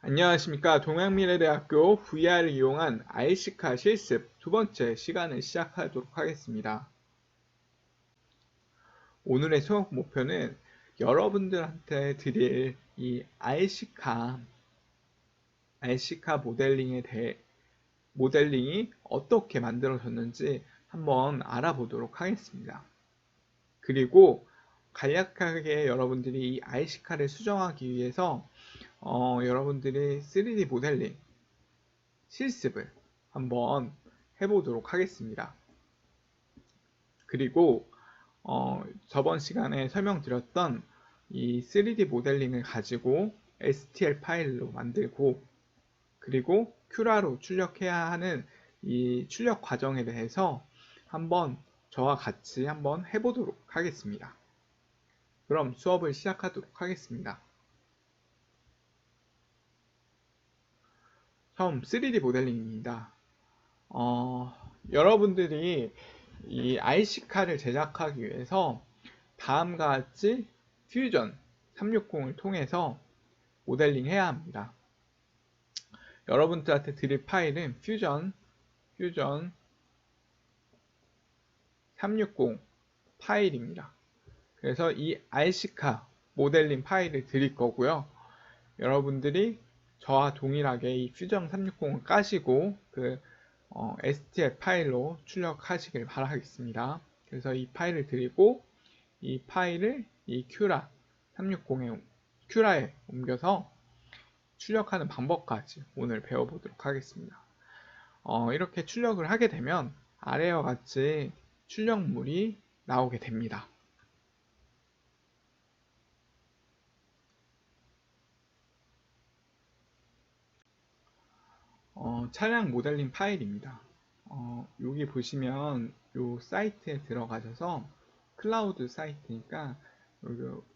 안녕하십니까. 동양미래대학교 VR을 이용한 IC카 실습 두 번째 시간을 시작하도록 하겠습니다. 오늘의 수업 목표는 여러분들한테 드릴 이 IC카 모델링이 어떻게 만들어졌는지 한번 알아보도록 하겠습니다. 그리고 간략하게 여러분들이 이 IC카를 수정하기 위해서 여러분들이 3D 모델링 실습을 한번 해보도록 하겠습니다. 그리고 저번 시간에 설명드렸던 이 3D 모델링을 가지고 STL 파일로 만들고 그리고 큐라로 출력해야 하는 이 출력 과정에 대해서 한번 저와 같이 한번 해보도록 하겠습니다. 그럼 수업을 시작하도록 하겠습니다. 처음 3D 모델링입니다. 여러분들이 이 IC카를 제작하기 위해서 다음과 같이 퓨전 360을 통해서 모델링 해야 합니다. 여러분들한테 드릴 파일은 퓨전 360 파일입니다. 그래서 이 IC카 모델링 파일을 드릴 거고요. 여러분들이 저와 동일하게 이 퓨전 360을 까시고 그 STL 파일로 출력하시길 바라겠습니다. 그래서 이 파일을 드리고 이 파일을 이 큐라 360에 옮겨서 출력하는 방법까지 오늘 배워보도록 하겠습니다. 이렇게 출력을 하게 되면 아래와 같이 출력물이 나오게 됩니다. 차량 모델링 파일입니다. 여기 보시면 요 사이트에 들어가셔서 클라우드 사이트니까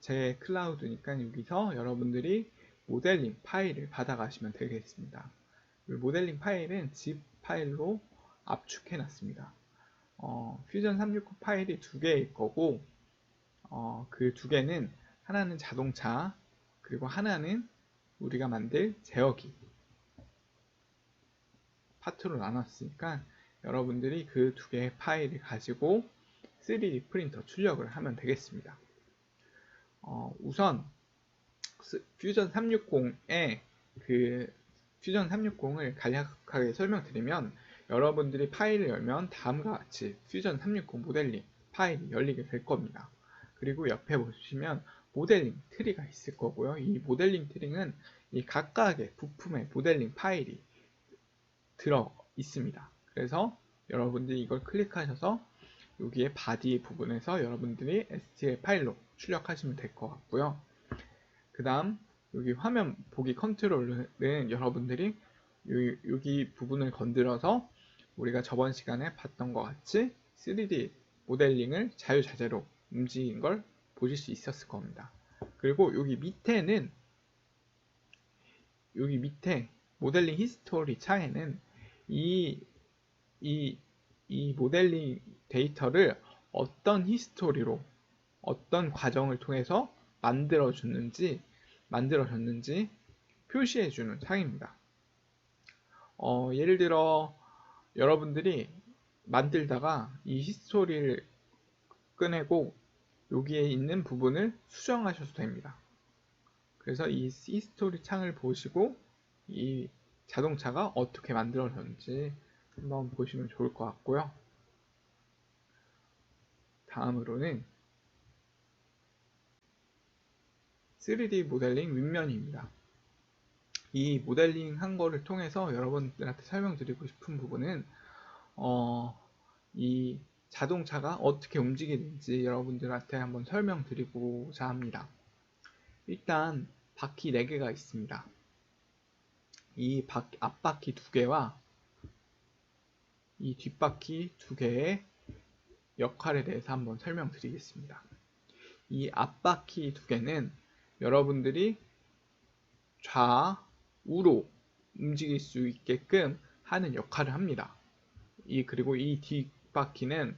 제 클라우드니까 여기서 여러분들이 모델링 파일을 받아가시면 되겠습니다. 이 모델링 파일은 zip 파일로 압축해 놨습니다. 퓨전 360 파일이 두 개일 거고 그 두 개는 하나는 자동차 그리고 하나는 우리가 만들 제어기 파트로 나눴으니까 여러분들이 그 두 개의 파일을 가지고 3D 프린터 출력을 하면 되겠습니다. 우선 퓨전 360의 그 퓨전 360을 간략하게 설명드리면 여러분들이 파일을 열면 다음과 같이 퓨전 360 모델링 파일이 열리게 될 겁니다. 그리고 옆에 보시면 모델링 트리가 있을 거고요. 이 모델링 트리는 이 각각의 부품의 모델링 파일이 들어 있습니다. 그래서 여러분들이 이걸 클릭하셔서 여기에 바디 부분에서 여러분들이 STL 파일로 출력하시면 될 것 같고요. 그 다음 여기 화면 보기 컨트롤은 여러분들이 여기 부분을 건드려서 우리가 저번 시간에 봤던 것 같이 3D 모델링을 자유자재로 움직인 걸 보실 수 있었을 겁니다. 그리고 여기 밑에 모델링 히스토리 창에는 이 모델링 데이터를 어떤 히스토리로 어떤 과정을 통해서 만들어졌는지 표시해주는 창입니다. 예를 들어 여러분들이 만들다가 이 히스토리를 꺼내고 여기에 있는 부분을 수정하셔도 됩니다. 그래서 이 히스토리 창을 보시고 이 자동차가 어떻게 만들어졌는지 한번 보시면 좋을 것 같고요. 다음으로는 3D 모델링 윗면입니다. 이 모델링 한 거를 통해서 여러분들한테 설명드리고 싶은 부분은 이 자동차가 어떻게 움직이는지 여러분들한테 한번 설명드리고자 합니다. 일단 바퀴 4개가 있습니다. 이 앞바퀴 2개와 이 뒷바퀴 2개의 역할에 대해서 한번 설명드리겠습니다. 이 앞바퀴 2개는 여러분들이 좌우로 움직일 수 있게끔 하는 역할을 합니다. 그리고 이 뒷바퀴는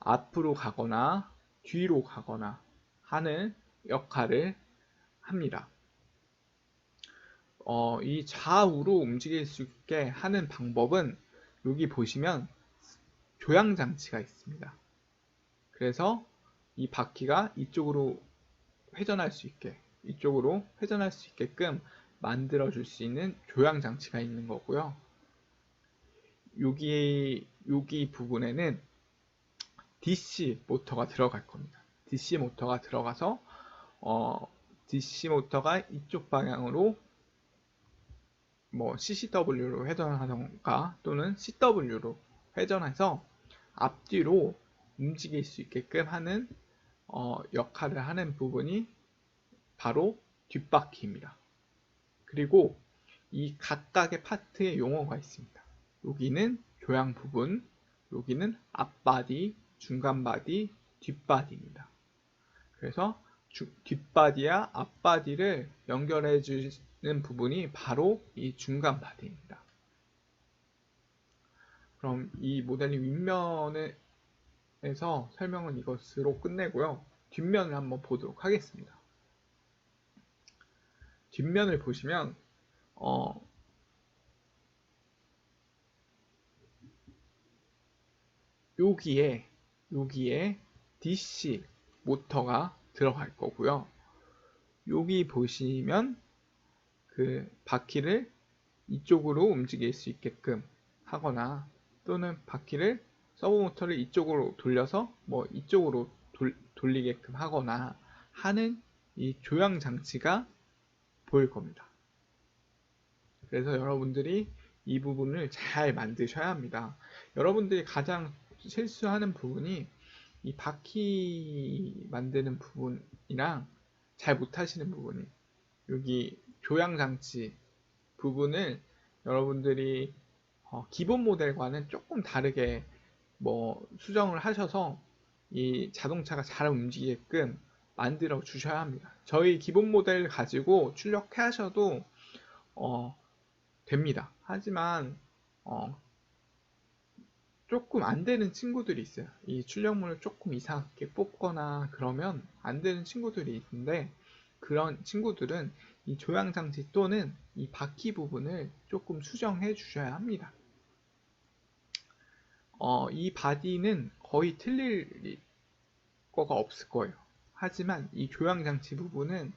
앞으로 가거나 뒤로 가거나 하는 역할을 합니다. 이 좌우로 움직일 수 있게 하는 방법은 여기 보시면 조향장치가 있습니다. 그래서 이 바퀴가 이쪽으로 회전할 수 있게끔 만들어 줄 수 있는 조향장치가 있는 거고요. 여기 부분에는 DC 모터가 들어갈 겁니다. DC 모터가 들어가서 DC 모터가 이쪽 방향으로 뭐 CCW로 회전하던가 또는 CW로 회전해서 앞뒤로 움직일 수 있게끔 하는 역할을 하는 부분이 바로 뒷바퀴입니다. 그리고 이 각각의 파트의 용어가 있습니다. 여기는 조향 부분, 여기는 앞바디, 중간바디, 뒷바디입니다. 그래서 뒷바디와 앞바디를 연결해 주는 부분이 바로 이 중간바디입니다. 그럼 이 모델링 윗면에서 설명은 이것으로 끝내고요. 뒷면을 한번 보도록 하겠습니다. 뒷면을 보시면 여기에 DC 모터가 들어갈 거고요. 여기 보시면 그 바퀴를 이쪽으로 움직일 수 있게끔 하거나 또는 바퀴를 서브 모터를 이쪽으로 돌려서 뭐 이쪽으로 돌리게끔 하거나 하는 이 조향 장치가 보일 겁니다. 그래서 여러분들이 이 부분을 잘 만드셔야 합니다. 여러분들이 가장 실수하는 부분이 이 바퀴 만드는 부분이랑 잘 못하시는 부분이 여기 조향장치 부분을 여러분들이 기본 모델과는 조금 다르게 뭐 수정을 하셔서 이 자동차가 잘 움직이게끔 만들어 주셔야 합니다. 저희 기본 모델 가지고 출력해 하셔도 됩니다. 하지만 조금 안 되는 친구들이 있어요. 이 출력물을 조금 이상하게 뽑거나 그러면 안 되는 친구들이 있는데 그런 친구들은 이 조향장치 또는 이 바퀴 부분을 조금 수정해 주셔야 합니다. 이 바디는 거의 틀릴 거가 없을 거예요. 하지만 이 조향장치 부분은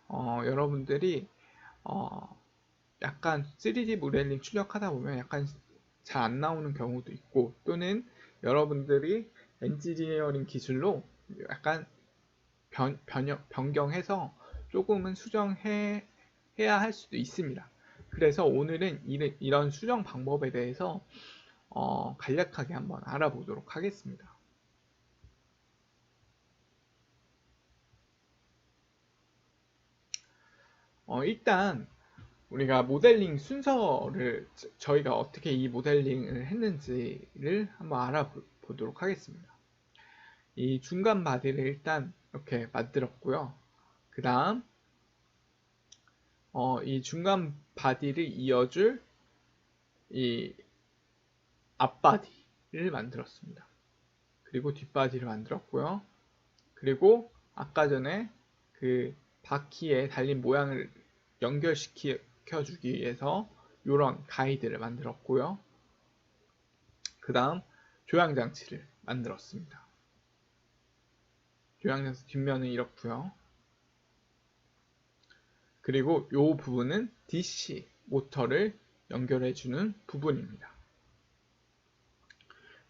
여러분들이 약간 3D 모델링 출력하다 보면 약간 잘 안 나오는 경우도 있고 또는 여러분들이 엔지니어링 기술로 약간 변경해서 조금은 수정해야 할 수도 있습니다. 그래서 오늘은 이런 수정 방법에 대해서 간략하게 한번 알아보도록 하겠습니다. 일단 우리가 모델링 순서를 저희가 어떻게 이 모델링을 했는지를 한번 알아보도록 하겠습니다. 이 중간 바디를 일단 이렇게 만들었고요. 그 다음 이 중간 바디를 이어줄 이 앞바디를 만들었습니다. 그리고 뒷바디를 만들었고요. 그리고 아까 전에 그 바퀴에 달린 모양을 연결시켜주기 위해서 이런 가이드를 만들었고요. 그 다음 조향장치를 만들었습니다. 조향장치 뒷면은 이렇고요. 그리고 이 부분은 DC 모터를 연결해주는 부분입니다.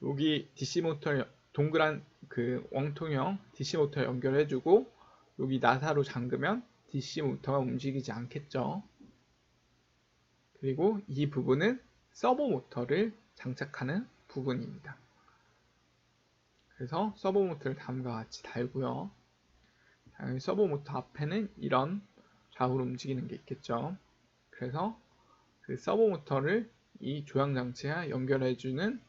여기 DC 모터 동그란 그 원통형 DC 모터 연결해주고 여기 나사로 잠그면 DC 모터가 움직이지 않겠죠. 그리고 이 부분은 서버 모터를 장착하는 부분입니다. 그래서 서버 모터를 다음과 같이 달고요. 서버 모터 앞에는 이런 좌우로 움직이는 게 있겠죠. 그래서 그 서버 모터를 이 조향 장치와 연결해주는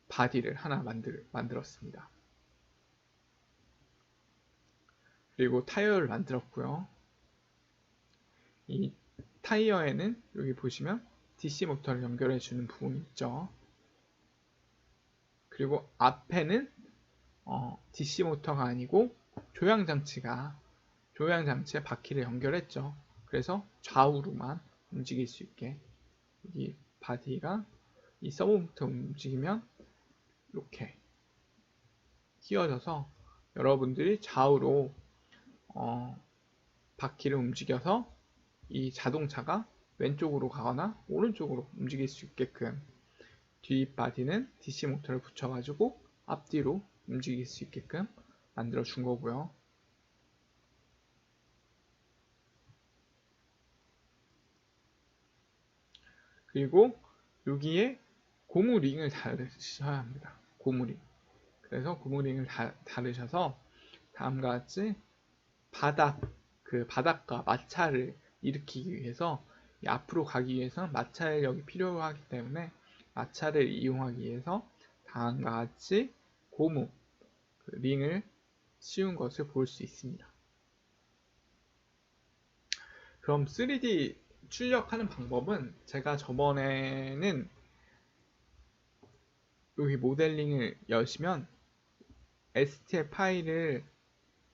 바디를 하나 만들었습니다. 그리고 타이어를 만들었고요. 이 타이어에는 여기 보시면 DC 모터를 연결해주는 부분이 있죠. 그리고 앞에는 DC 모터가 아니고 조향장치에 바퀴를 연결했죠. 그래서 좌우로만 움직일 수 있게 이 바디가 이 서브모터 움직이면 이렇게 휘어져서 여러분들이 좌우로 바퀴를 움직여서 이 자동차가 왼쪽으로 가거나 오른쪽으로 움직일 수 있게끔 뒷바디는 DC 모터를 붙여가지고 앞뒤로 움직일 수 있게끔 만들어 준 거고요. 그리고 여기에 고무링을 달으셔야 합니다. 고무링. 그래서 고무링을 달으셔서 다음과 같이 바닥과 마찰을 일으키기 위해서 앞으로 가기 위해서는 마찰력이 필요하기 때문에 마찰을 이용하기 위해서 다음과 같이 고무 링을 씌운 것을 볼 수 있습니다. 그럼 3D 출력하는 방법은 제가 저번에는 여기 모델링을 여시면 STL 파일을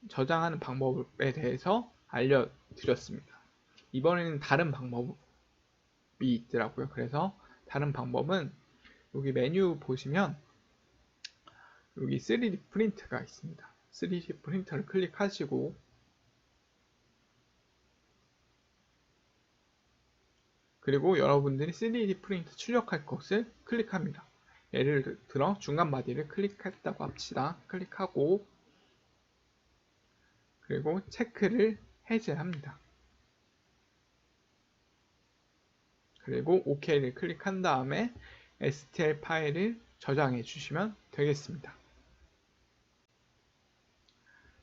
저장하는 방법에 대해서 알려드렸습니다. 이번에는 다른 방법이 있더라고요. 그래서 다른 방법은 여기 메뉴 보시면 여기 3D 프린트가 있습니다. 3D 프린터를 클릭하시고 그리고 여러분들이 3D 프린터 출력할 것을 클릭합니다. 예를 들어 중간 바디를 클릭했다고 합시다. 클릭하고 그리고 체크를 해제합니다. 그리고 OK를 클릭한 다음에 STL 파일을 저장해 주시면 되겠습니다.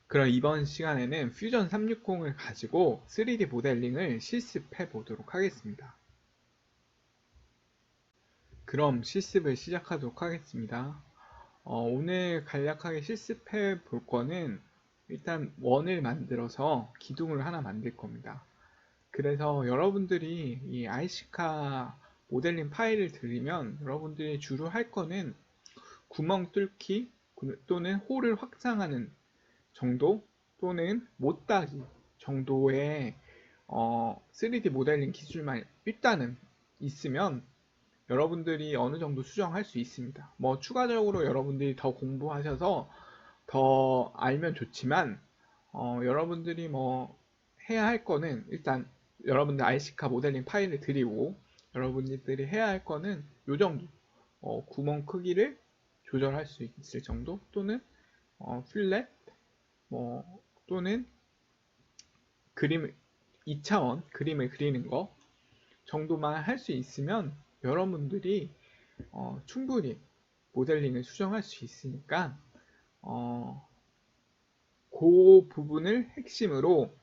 그럼 이번 시간에는 퓨전 360을 가지고 3D 모델링을 실습해 보도록 하겠습니다. 그럼 실습을 시작하도록 하겠습니다. 오늘 간략하게 실습해 볼 거는 일단 원을 만들어서 기둥을 하나 만들 겁니다. 그래서 여러분들이 이 IC카 모델링 파일을 들으면 여러분들이 주로 할 거는 구멍 뚫기 또는 홀을 확장하는 정도 또는 못 따기 정도의 3D 모델링 기술만 일단은 있으면 여러분들이 어느 정도 수정할 수 있습니다. 뭐 추가적으로 여러분들이 더 공부하셔서 더 알면 좋지만 여러분들이 뭐 해야 할 거는 일단 여러분들 IC카 모델링 파일을 드리고 여러분들이 해야 할 거는 요 정도 구멍 크기를 조절할 수 있을 정도 또는 플랫 또는 그림 2차원 그림을 그리는 거 정도만 할 수 있으면 여러분들이 충분히 모델링을 수정할 수 있으니까 그 부분을 핵심으로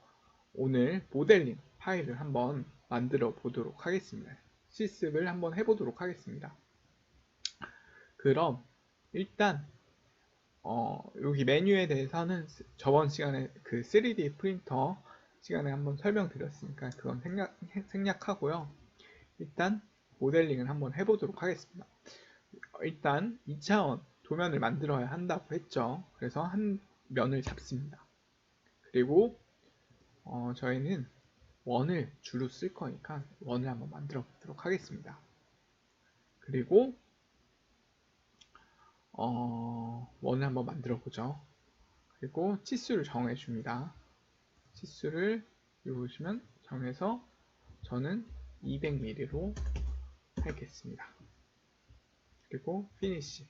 오늘 모델링 파일을 한번 만들어 보도록 하겠습니다. 실습을 한번 해보도록 하겠습니다. 그럼 일단 여기 메뉴에 대해서는 저번 시간에 그 3D 프린터 시간에 한번 설명드렸으니까 그건 생략하고요. 일단 모델링을 한번 해보도록 하겠습니다. 일단 2차원 도면을 만들어야 한다고 했죠. 그래서 한 면을 잡습니다. 그리고 저희는 원을 주로 쓸 거니까 원을 한번 만들어 보도록 하겠습니다. 그리고 원을 한번 만들어 보죠. 그리고 치수를 정해 줍니다. 치수를 여기 보시면 정해서 저는 200mm로 하겠습니다. 그리고 피니시.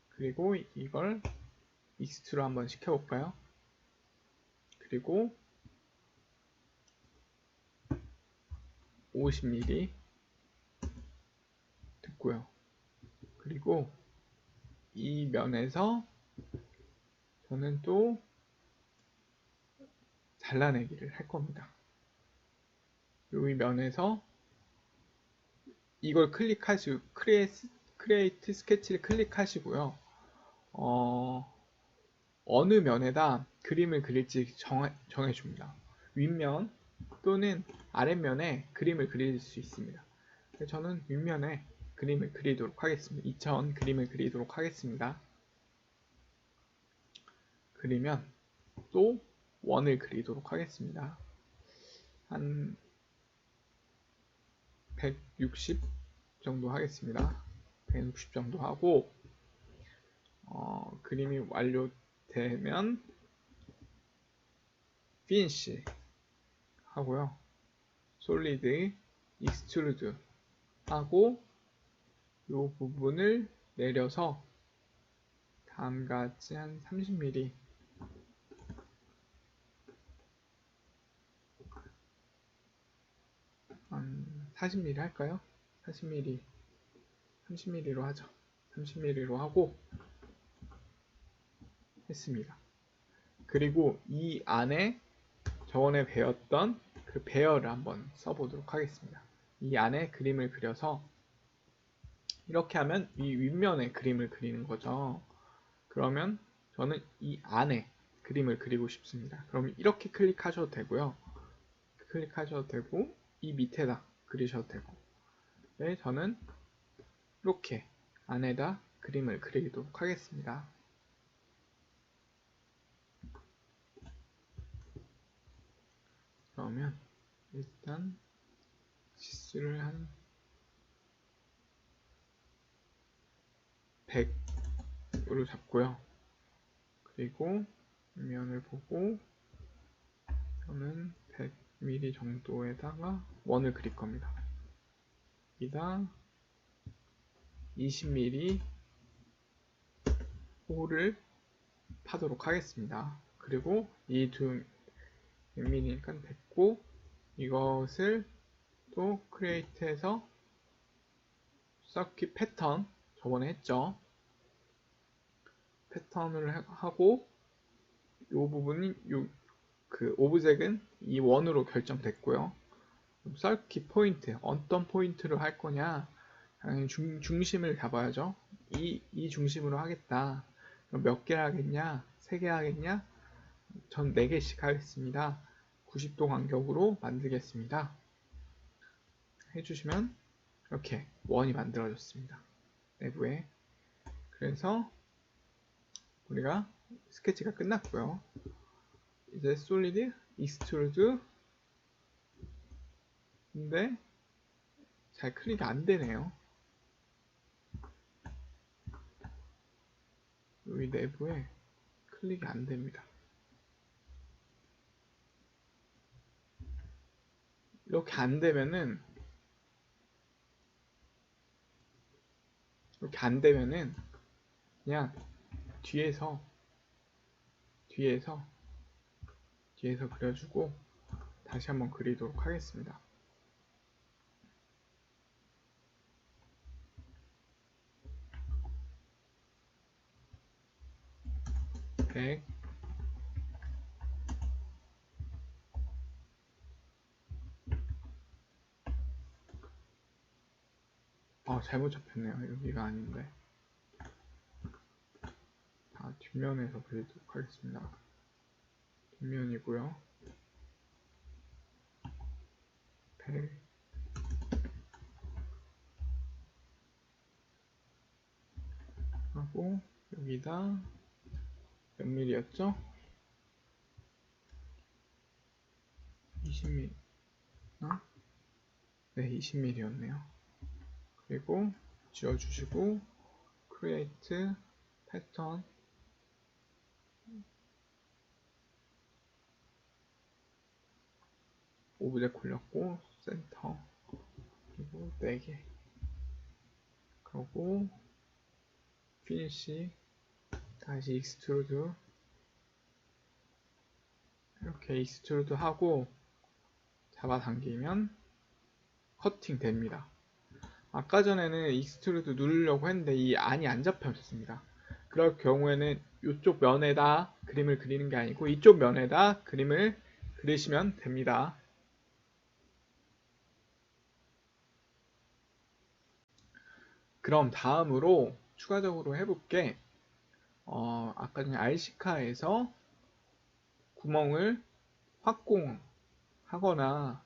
그리고 이걸 익스트로 한번 시켜볼까요? 그리고 50mm 됐고요. 그리고 이 면에서 저는 또 잘라내기를 할 겁니다. 여기 면에서 이걸 클릭하시고 크리에이트 스케치를 클릭하시고요. 어느 면에다 그림을 그릴지 정해줍니다. 윗면 또는 아랫면에 그림을 그릴 수 있습니다. 저는 윗면에 그림을 그리도록 하겠습니다. 2차원 그림을 그리도록 하겠습니다. 그리면 또 원을 그리도록 하겠습니다. 한 160 정도 하겠습니다. 160 정도 하고 그림이 완료되면 피니시 하고요. 솔리드 익스트루드 하고 이 부분을 내려서 다음같이 한 30mm 한 40mm 할까요? 40mm 30mm로 하죠. 30mm로 하고 했습니다. 그리고 이 안에 저번에 배웠던 그 배열을 한번 써보도록 하겠습니다. 이 안에 그림을 그려서 이렇게 하면 이 윗면에 그림을 그리는 거죠. 그러면 저는 이 안에 그림을 그리고 싶습니다. 그럼 이렇게 클릭하셔도 되고요. 클릭하셔도 되고 이 밑에다 그리셔도 되고 네, 저는 이렇게 안에다 그림을 그리도록 하겠습니다. 그러면 일단 지수를 한 100으로 잡고요. 그리고 면을 보고 저는 100mm 정도에다가 원을 그릴 겁니다. 여기다 20mm 홀을 파도록 하겠습니다. 그리고 이 두 100mm니까 됐고 이것을 또 크리에이트해서 서킷 패턴 저번에 했죠. 패턴을 하고 이 부분이 그 오브젝은 이 원으로 결정됐고요. 서킷 포인트 어떤 포인트로 할 거냐 당연히 중심을 잡아야죠. 이 중심으로 하겠다. 그럼 몇 개 하겠냐? 3개 하겠냐? 전 4개씩 하겠습니다. 90도 간격으로 만들겠습니다. 해주시면 이렇게 원이 만들어졌습니다. 내부에. 그래서 우리가 스케치가 끝났고요. 이제 솔리드, 익스트루드 근데 잘 클릭이 안 되네요. 여기 내부에 클릭이 안 됩니다. 이렇게 안 되면은 그냥 뒤에서 그려주고 다시 한번 그리도록 하겠습니다. 100 잘못 잡혔네요. 여기가 아닌데 뒷면에서 그리도록 하겠습니다. 뒷면이고요. 100 하고 여기다 몇 밀리였죠? 20mm 네 20mm였네요. 그리고 지워주시고 create 패턴 오브젝 골랐고 센터 그리고 4개 그리고 피니시 다시 익스트루드 이렇게 익스트루드 하고 잡아당기면 커팅 됩니다. 아까 전에는 익스트루드 누르려고 했는데 이 안이 안 잡혔습니다. 그럴 경우에는 이쪽 면에다 그림을 그리는 게 아니고 이쪽 면에다 그림을 그리시면 됩니다. 그럼 다음으로 추가적으로 해볼게 아까 전에 RC카에서 구멍을 확공하거나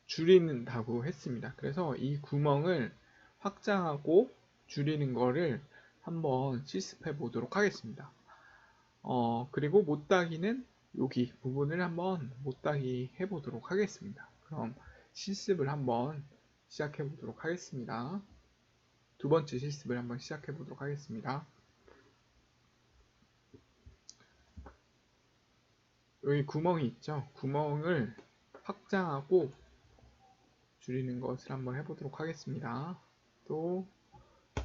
줄이는다고 했습니다. 그래서 이 구멍을 확장하고 줄이는 거를 한번 실습해 보도록 하겠습니다. 그리고 못따기는 여기 부분을 한번 못따기 해보도록 하겠습니다. 그럼 실습을 한번 시작해 보도록 하겠습니다. 두 번째 실습을 한번 시작해 보도록 하겠습니다. 여기 구멍이 있죠? 구멍을 확장하고 줄이는 것을 한번 해보도록 하겠습니다. 또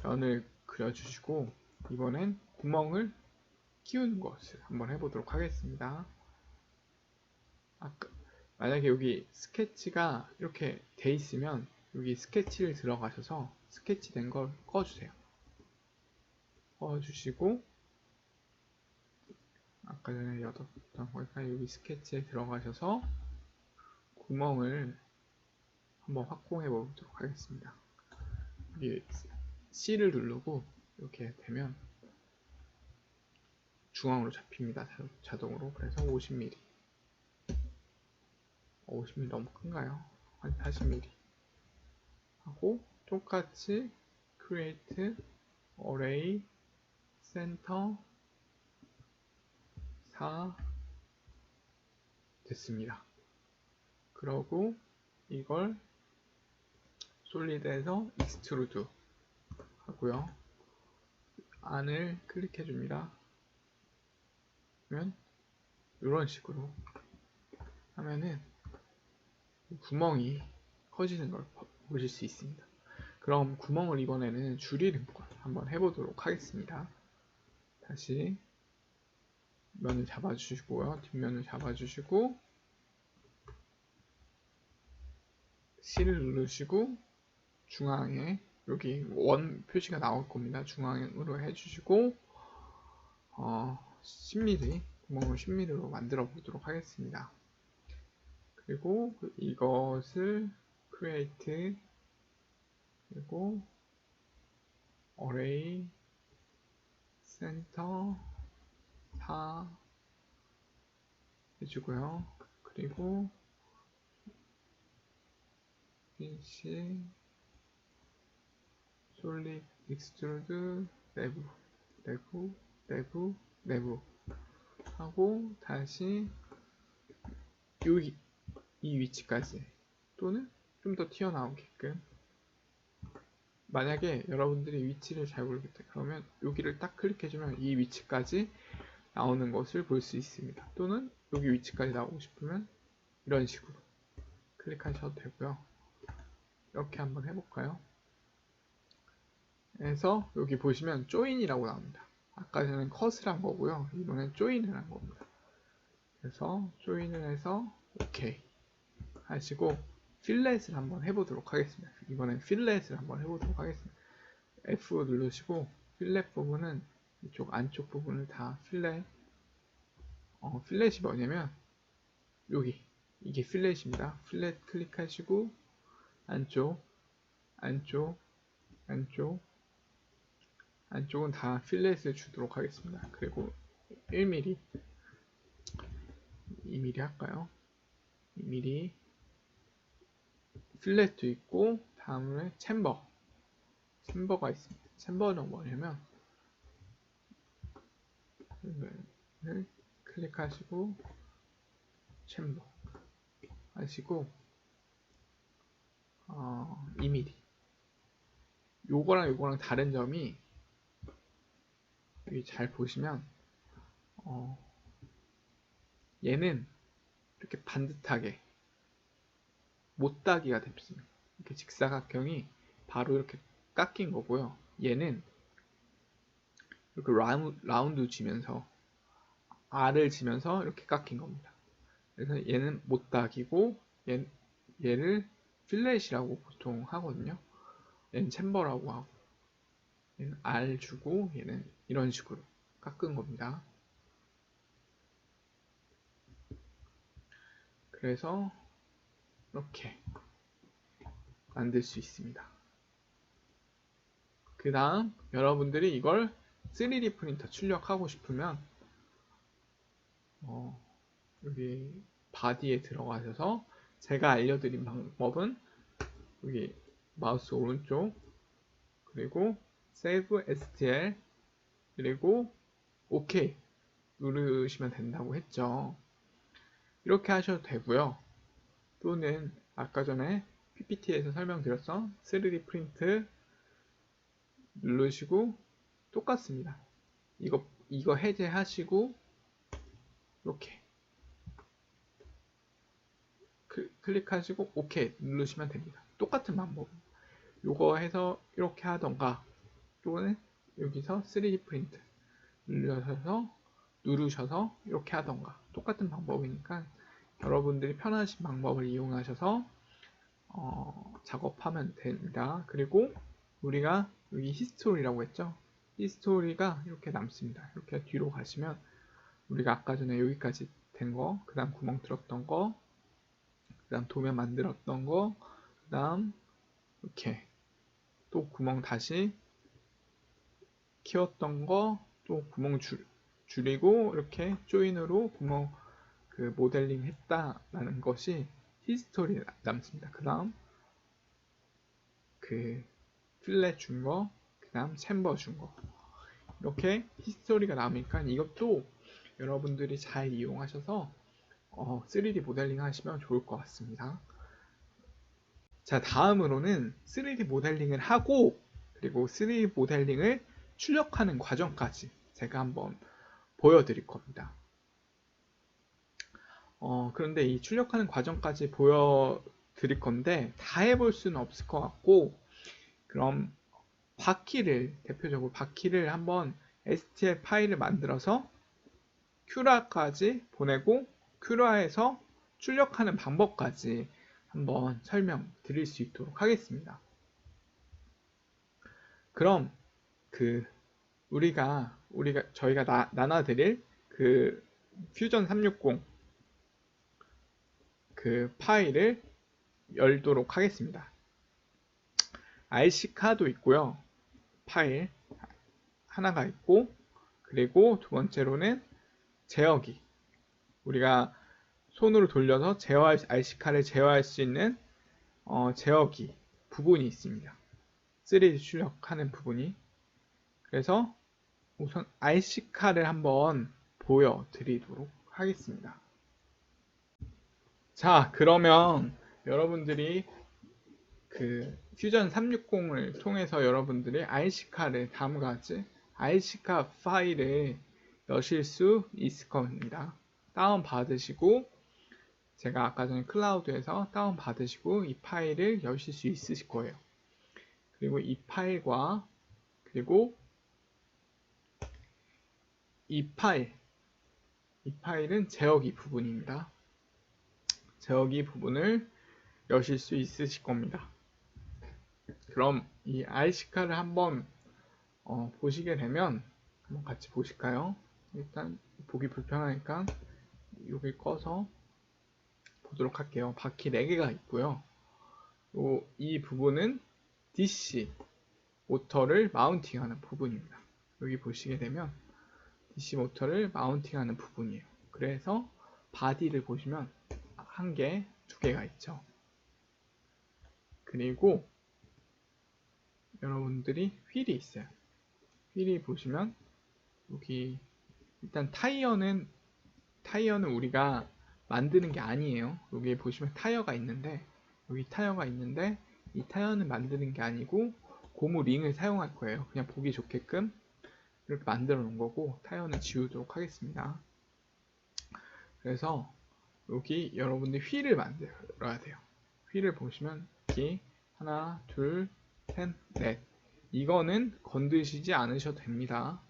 면을 그려주시고 이번엔 구멍을 키우는 것을 한번 해보도록 하겠습니다. 만약에 여기 스케치가 이렇게 돼 있으면 여기 스케치를 들어가셔서 스케치 된 걸 꺼주세요. 꺼주시고 아까 전에 여덟던 거니까 여기 스케치에 들어가셔서 구멍을 한번 확공해 보도록 하겠습니다. 여기 C를 누르고 이렇게 되면 중앙으로 잡힙니다. 자동으로. 그래서 50mm 50mm 너무 큰가요? 한 40mm 하고 똑같이 create array center 4 됐습니다. 그러고 이걸 솔리드에서 extrude 하고요. 안을 클릭해 줍니다. 그러면 이런 식으로 하면은 구멍이 커지는 걸 보실 수 있습니다. 그럼 구멍을 이번에는 줄이는 걸 한번 해보도록 하겠습니다. 다시 면을 잡아주시고요. 뒷면을 잡아주시고 C를 누르시고 중앙에 여기 원 표시가 나올 겁니다. 중앙으로 해주시고 10mm 구멍을 10mm로 만들어 보도록 하겠습니다. 그리고 이것을 create 그리고 array center 4 해주고요. 그리고 finish solid extrude 내부 하고 다시 여기 이 위치까지 또는 좀 더 튀어나오게끔 만약에 여러분들이 위치를 잘 모르겠다 그러면 여기를 딱 클릭해주면 이 위치까지 나오는 것을 볼 수 있습니다. 또는 여기 위치까지 나오고 싶으면 이런 식으로 클릭하셔도 되고요. 이렇게 한번 해볼까요? 그래서 여기 보시면 join이라고 나옵니다. 아까 전엔 cut을 한 거고요. 이번엔 join을 한 겁니다. 그래서 join을 해서 OK 하시고 필렛을 한번 해보도록 하겠습니다. 이번엔 필렛을 한번 해보도록 하겠습니다. F 누르시고 필렛 부분은 이쪽 안쪽 부분을 다 필렛이 뭐냐면 여기 이게 필렛입니다. 필렛 클릭하시고 안쪽은 다 필렛을 주도록 하겠습니다. 그리고 1mm 2mm 할까요? 2mm 필렛도 있고 다음에 챔버가 있습니다. 챔버는 뭐냐면 이걸 클릭하시고 챔버 하시고 2mm 요거랑 다른 점이 여기 잘 보시면 얘는 이렇게 반듯하게 못따기가 됩니다. 이렇게 직사각형이 바로 이렇게 깎인 거고요. 얘는 이렇게 라운드 지면서 R을 지면서 이렇게 깎인 겁니다. 그래서 얘는 못따기고 얘를 필렛이라고 보통 하거든요. 얘는 챔버라고 하고 얘는 R 주고 얘는 이런 식으로 깎은 겁니다. 그래서 이렇게 만들 수 있습니다. 그 다음 여러분들이 이걸 3D 프린터 출력하고 싶으면 여기 바디에 들어가셔서 제가 알려드린 방법은 여기 마우스 오른쪽 그리고 Save STL 그리고 OK 누르시면 된다고 했죠. 이렇게 하셔도 되고요. 또는 아까 전에 PPT에서 설명드렸던 3D 프린트 누르시고 똑같습니다. 이거 해제하시고 이렇게 클릭하시고 OK 누르시면 됩니다. 똑같은 방법. 요거 해서 이렇게 하던가 또는 여기서 3D 프린트 누르셔서 이렇게 하던가 똑같은 방법이니까 여러분들이 편하신 방법을 이용하셔서 작업하면 됩니다. 그리고 우리가 여기 히스토리라고 했죠. 히스토리가 이렇게 남습니다. 이렇게 뒤로 가시면 우리가 아까 전에 여기까지 된 거, 그 다음 구멍 뚫었던 거, 그 다음 도면 만들었던 거, 그 다음 이렇게 또 구멍 다시 키웠던 거, 또 구멍 줄이고 이렇게 조인으로 구멍 그 모델링 했다라는 것이 히스토리 남습니다. 그 다음 그 필렛 준 거, 그 다음 챔버 준 거, 이렇게 히스토리가 남으니까 이것도 여러분들이 잘 이용하셔서 3D 모델링 하시면 좋을 것 같습니다. 자, 다음으로는 3D 모델링을 하고 그리고 3D 모델링을 출력하는 과정까지 제가 한번 보여드릴 겁니다. 그런데 이 출력하는 과정까지 보여드릴 건데 다 해볼 수는 없을 것 같고, 그럼 대표적으로 바퀴를 한번 STL 파일을 만들어서 큐라까지 보내고 큐라에서 출력하는 방법까지 한번 설명드릴 수 있도록 하겠습니다. 그럼 저희가 나눠드릴 그 퓨전 360 그 파일을 열도록 하겠습니다. RC카도 있고요. 파일 하나가 있고, 그리고 두 번째로는 제어기. 우리가 손으로 돌려서 RC카를 제어할 수 있는 제어기 부분이 있습니다. 3D 출력하는 부분이. 그래서 우선 RC카를 한번 보여드리도록 하겠습니다. 자, 그러면 여러분들이 그 퓨전 360을 통해서 여러분들이 RC카를 다음과 같이 RC카 파일을 여실 수 있을 겁니다. 다운 받으시고, 제가 아까 전에 클라우드에서 다운 받으시고 이 파일을 여실 수 있으실 거예요. 그리고 이 파일과 그리고 이 파일은 제어기 부분입니다. 제어기 부분을 여실 수 있으실 겁니다. 그럼 이 RC카를 한번 보시게 되면 한번 같이 보실까요? 일단 보기 불편하니까 여기 꺼서 보도록 할게요. 바퀴 4개가 있고요. 이 부분은 DC 모터를 마운팅하는 부분입니다. 여기 보시게 되면 DC 모터를 마운팅하는 부분이에요. 그래서 바디를 보시면 1개, 2개가 있죠. 그리고 여러분들이 휠이 있어요. 휠이 보시면 여기 일단 타이어는 우리가 만드는 게 아니에요. 여기 보시면 타이어가 있는데 이 타이어는 만드는 게 아니고 고무 링을 사용할 거예요. 그냥 보기 좋게끔 이렇게 만들어 놓은 거고, 타이어는 지우도록 하겠습니다. 그래서 여기 여러분들 휠을 만들어야 돼요. 휠을 보시면 여기 하나, 둘, 셋, 넷. 이거는 건드시지 않으셔도 됩니다.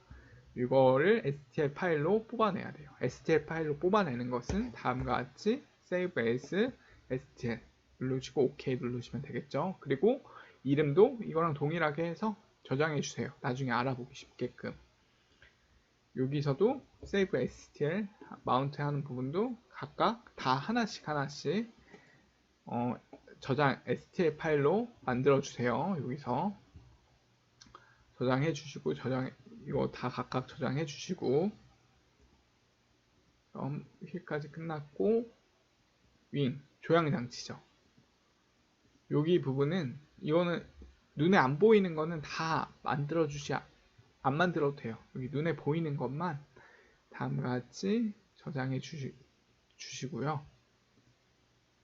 이거를 STL 파일로 뽑아내야 돼요. STL 파일로 뽑아내는 것은 다음과 같이 Save as STL 누르시고 OK 누르시면 되겠죠. 그리고 이름도 이거랑 동일하게 해서 저장해 주세요. 나중에 알아보기 쉽게끔. 여기서도 Save STL 마운트 하는 부분도 각각 다 하나씩 저장 STL 파일로 만들어 주세요. 여기서 저장해 주시고 이거 다 각각 저장해 주시고, 그럼 휠까지 끝났고, 윙 조향 장치죠. 여기 부분은 이거는 눈에 안 보이는 거는 다 안 만들어도 돼요. 여기 눈에 보이는 것만 다음과 같이 저장해 주시고요.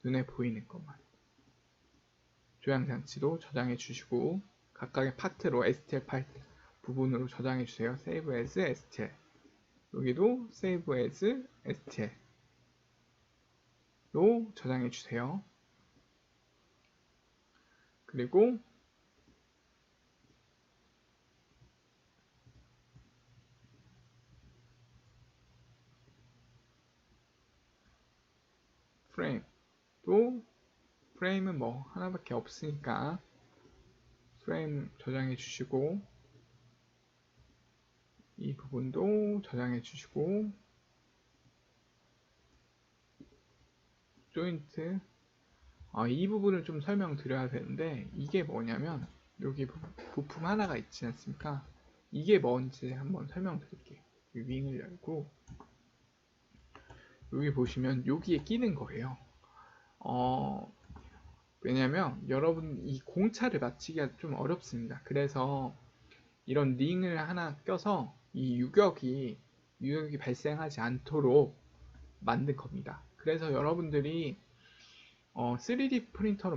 눈에 보이는 것만. 조향장치도 저장해 주시고 각각의 파트로 STL 파일 부분으로 저장해 주세요. Save as STL. 여기도 Save as STL로 저장해 주세요. 그리고 프레임은 뭐 하나밖에 없으니까 프레임 저장해 주시고 이 부분도 저장해 주시고 조인트 이 부분을 좀 설명드려야 되는데 이게 뭐냐면 여기 부품 하나가 있지 않습니까? 이게 뭔지 한번 설명드릴게요. 윙을 열고 여기 보시면 여기에 끼는 거예요. 왜냐면 여러분 이 공차를 맞추기가 좀 어렵습니다. 그래서 이런 링을 하나 껴서 이 유격이 발생하지 않도록 만든 겁니다. 그래서 여러분들이 3D 프린터로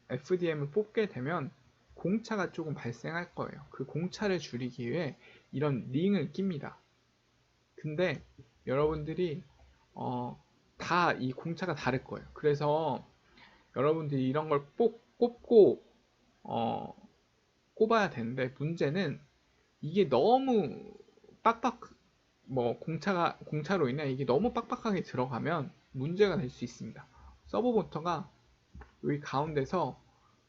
FDM을 뽑게 되면 공차가 조금 발생할 거예요. 그 공차를 줄이기 위해 이런 링을 낍니다. 근데 여러분들이 다 이 공차가 다를 거예요. 그래서 여러분들이 이런 걸 꼽고 꼽아야 되는데 문제는 이게 너무 공차로 인해 이게 너무 빡빡하게 들어가면 문제가 될 수 있습니다. 서버 모터가 여기 가운데서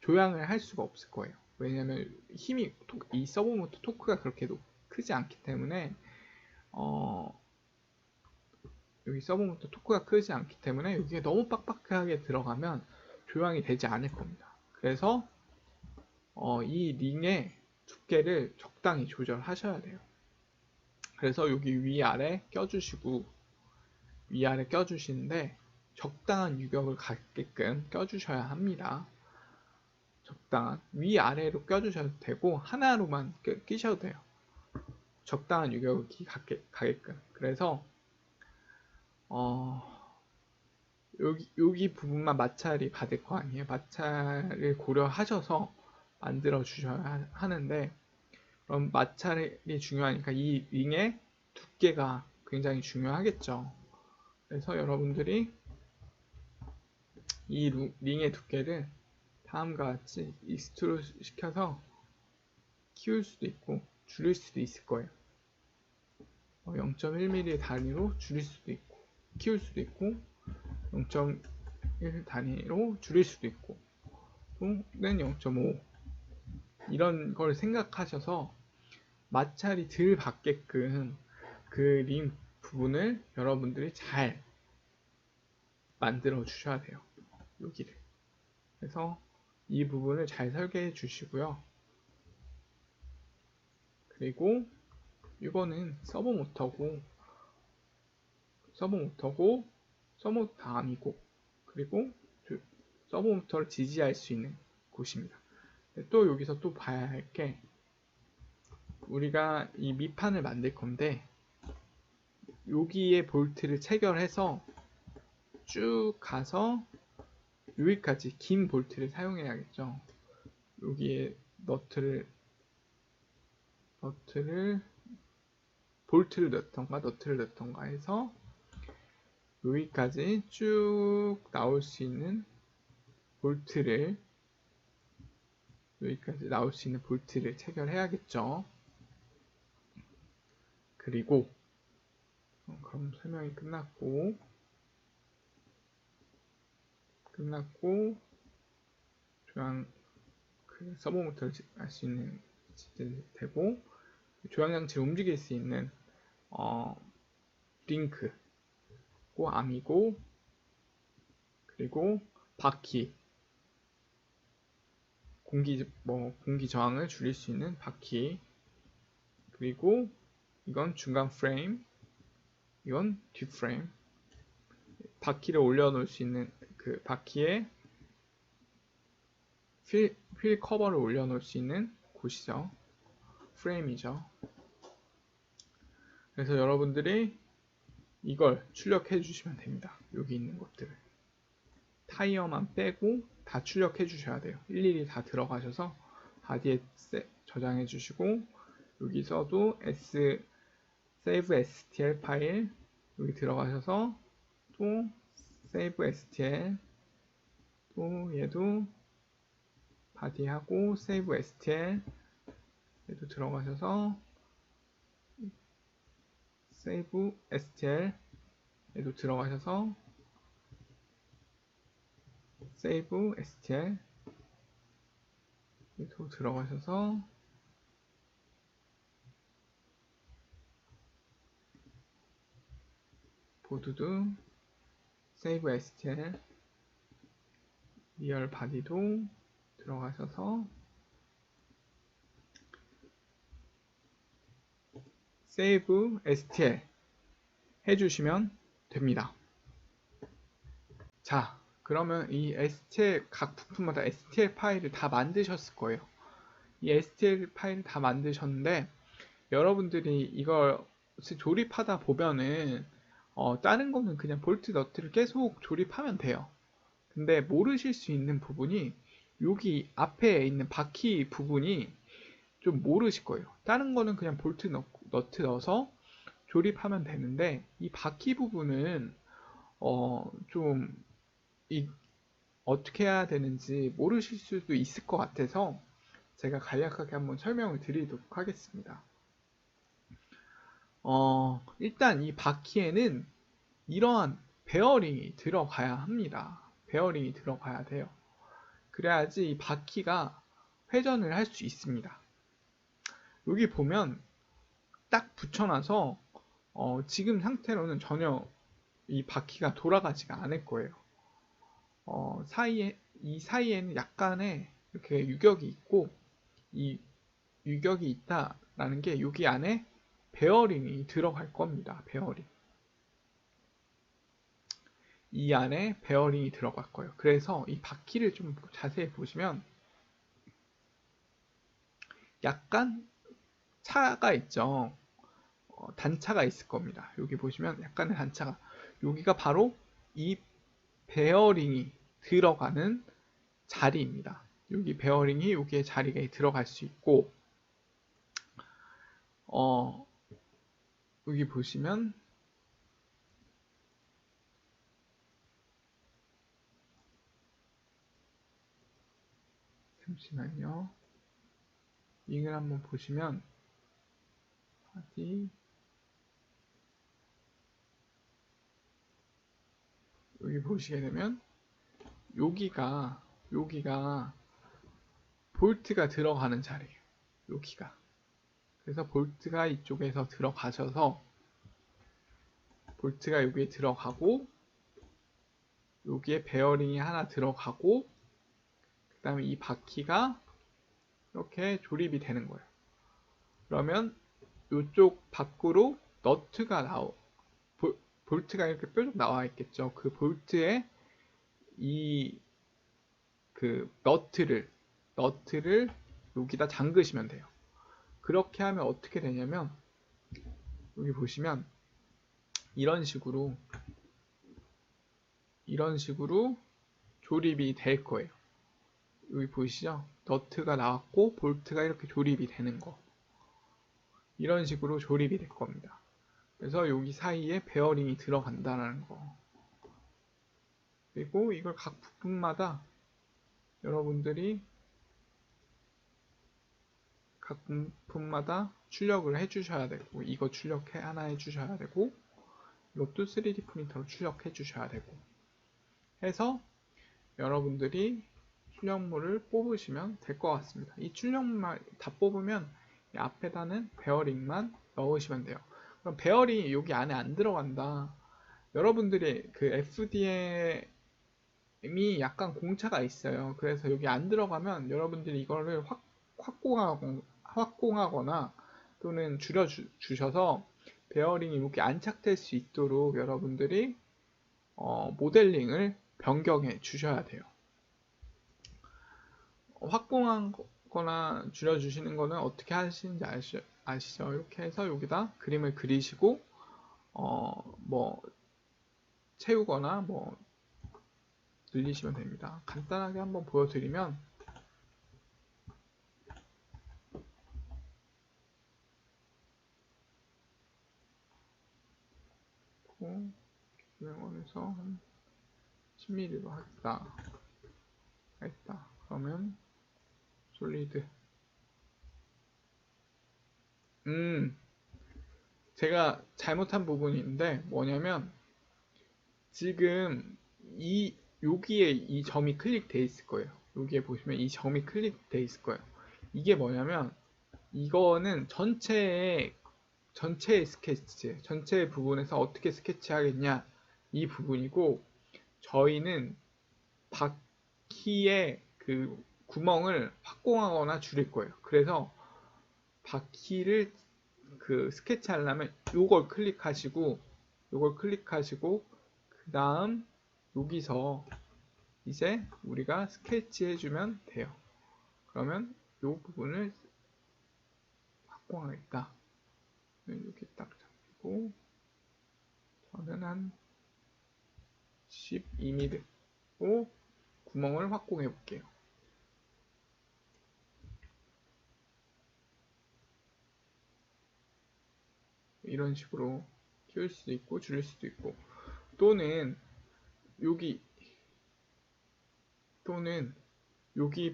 조향을 할 수가 없을 거예요. 왜냐면 이 서버 모터 토크가 그렇게 크지 않기 때문에 여기 서버 모터 토크가 크지 않기 때문에 여기에 너무 빡빡하게 들어가면 조향이 되지 않을 겁니다. 그래서 이 링의 두께를 적당히 조절하셔야 돼요. 그래서 여기 위아래 껴주시는데 적당한 유격을 갖게끔 껴주셔야 합니다. 적당한 위아래로 껴주셔도 되고 하나로만 끼셔도 돼요. 적당한 유격을 가게끔. 그래서 여기 부분만 마찰이 받을 거 아니에요. 마찰을 고려하셔서 만들어 주셔야 하는데 그럼 마찰이 중요하니까 이 링의 두께가 굉장히 중요하겠죠. 그래서 여러분들이 이 링의 두께를 다음과 같이 익스트루드 시켜서 키울 수도 있고 줄일 수도 있을 거예요. 0.1mm 단위로 줄일 수도 있고 키울 수도 있고 0.1 단위로 줄일 수도 있고 또는 0.5 이런 걸 생각하셔서 마찰이 덜 받게끔 그 링 부분을 여러분들이 잘 만들어 주셔야 돼요. 여기를. 그래서 이 부분을 잘 설계해 주시고요. 그리고 이거는 서버 모터고 서버 모터 다음이고 그리고 서버 모터를 지지할 수 있는 곳입니다. 또 여기서 또 봐야 할 게 우리가 이 밑판을 만들 건데 여기에 볼트를 체결해서 쭉 가서 여기까지 긴 볼트를 사용해야겠죠. 여기에 볼트를 넣던가 해서 여기까지 쭉 나올 수 있는 볼트를 체결해야겠죠. 그리고 그럼 설명이 끝났고 조향 서버 모터를 할 수 있는 되고 조향 장치를 움직일 수 있는 링크 암이고 그리고 바퀴 공기 저항을 줄일 수 있는 바퀴 그리고 이건 중간 프레임 이건 뒷 프레임 바퀴를 올려놓을 수 있는 그 바퀴에 휠 커버를 올려놓을 수 있는 곳이죠. 프레임이죠. 그래서 여러분들이 이걸 출력해 주시면 됩니다. 여기 있는 것들을 타이어만 빼고 다 출력해 주셔야 돼요. 일일이 다 들어가셔서 바디에 저장해 주시고 여기서도 save stl 파일 여기 들어가셔서 또 save stl 또 얘도 바디하고 save stl 얘도 들어가셔서 save stl 얘도 들어가셔서 save stl 얘도 들어가셔서 보드도 save stl 리얼 바디도 들어가셔서 save stl 해주시면 됩니다. 자, 그러면 이 stl 각 부품마다 stl 파일을 다 만드셨을 거예요. 이 stl 파일을 다 만드셨는데 여러분들이 이걸 조립하다 보면은 다른 거는 그냥 볼트 너트를 계속 조립하면 돼요. 근데 모르실 수 있는 부분이 여기 앞에 있는 바퀴 부분이 좀 모르실 거예요. 다른 거는 그냥 볼트 너트 넣어서 조립하면 되는데 이 바퀴 부분은 좀 어떻게 해야 되는지 모르실 수도 있을 것 같아서 제가 간략하게 한번 설명을 드리도록 하겠습니다. 일단 이 바퀴에는 이러한 베어링이 들어가야 합니다. 베어링이 들어가야 돼요. 그래야지 이 바퀴가 회전을 할 수 있습니다. 여기 보면 딱 붙여놔서 지금 상태로는 전혀 이 바퀴가 돌아가지가 않을 거예요. 이 사이에는 약간의 이렇게 유격이 있고 이 유격이 있다라는 게 여기 안에 베어링이 들어갈 겁니다. 베어링. 이 안에 베어링이 들어갈 거예요. 그래서 이 바퀴를 좀 자세히 보시면 약간 차가 있죠. 단차가 있을 겁니다. 여기 보시면 약간의 단차가 여기가 바로 이 베어링이 들어가는 자리입니다. 여기 베어링이 여기에 자리에 들어갈 수 있고 여기 보시면 잠시만요. 이걸 한번 보시면 여기 보시게 되면 여기가 볼트가 들어가는 자리예요. 여기가. 그래서 볼트가 이쪽에서 들어가셔서 볼트가 여기에 들어가고 여기에 베어링이 하나 들어가고 그 다음에 이 바퀴가 이렇게 조립이 되는 거예요. 그러면 이쪽 밖으로 너트가 볼트가 이렇게 뾰족 나와 있겠죠. 그 볼트에 그 너트를 여기다 잠그시면 돼요. 그렇게 하면 어떻게 되냐면 여기 보시면 이런 식으로 조립이 될 거예요. 여기 보이시죠? 너트가 나왔고 볼트가 이렇게 조립이 되는 거. 이런 식으로 조립이 될 겁니다. 그래서 여기 사이에 베어링이 들어간다는 거. 그리고 이걸 각 부품마다 여러분들이 각 부품마다 출력을 해주셔야 되고 이거 하나 해주셔야 되고 이것도 3D 프린터로 출력해 주셔야 되고 해서 여러분들이 출력물을 뽑으시면 될 것 같습니다. 이 출력물 다 뽑으면 이 앞에다는 베어링만 넣으시면 돼요. 그럼 베어링이 여기 안에 안 들어간다. 여러분들이 그 FDM이 약간 공차가 있어요. 그래서 여기 안 들어가면 여러분들이 이거를 확공하거나 또는 줄여주셔서 베어링이 여기 안착될 수 있도록 여러분들이 모델링을 변경해 주셔야 돼요. 확공하거나 줄여주시는 거는 어떻게 하시는지 아시죠? 이렇게 해서 여기다 그림을 그리시고 뭐 채우거나 뭐 늘리시면 됩니다. 간단하게 한번 보여드리면 기능원에서 한 10mm로 하겠다. 그러면 솔리드. 제가 잘못한 부분이 있는데 뭐냐면 지금 여기에 이 점이 클릭돼 있을 거예요. 여기에 보시면 이 점이 클릭돼 있을 거예요. 이게 뭐냐면 이거는 전체의 스케치, 전체 부분에서 어떻게 스케치하겠냐 이 부분이고, 저희는 바퀴의 그 구멍을 확공하거나 줄일 거예요. 그래서 바퀴를 그 스케치 하려면 요걸 클릭하시고 그 다음 여기서 이제 우리가 스케치 해주면 돼요. 그러면 요 부분을 확공하겠다. 여기 딱 잡히고 저는 한 12mm로 구멍을 확공해 볼게요. 이런 식으로 키울 수도 있고 줄일 수도 있고, 또는 여기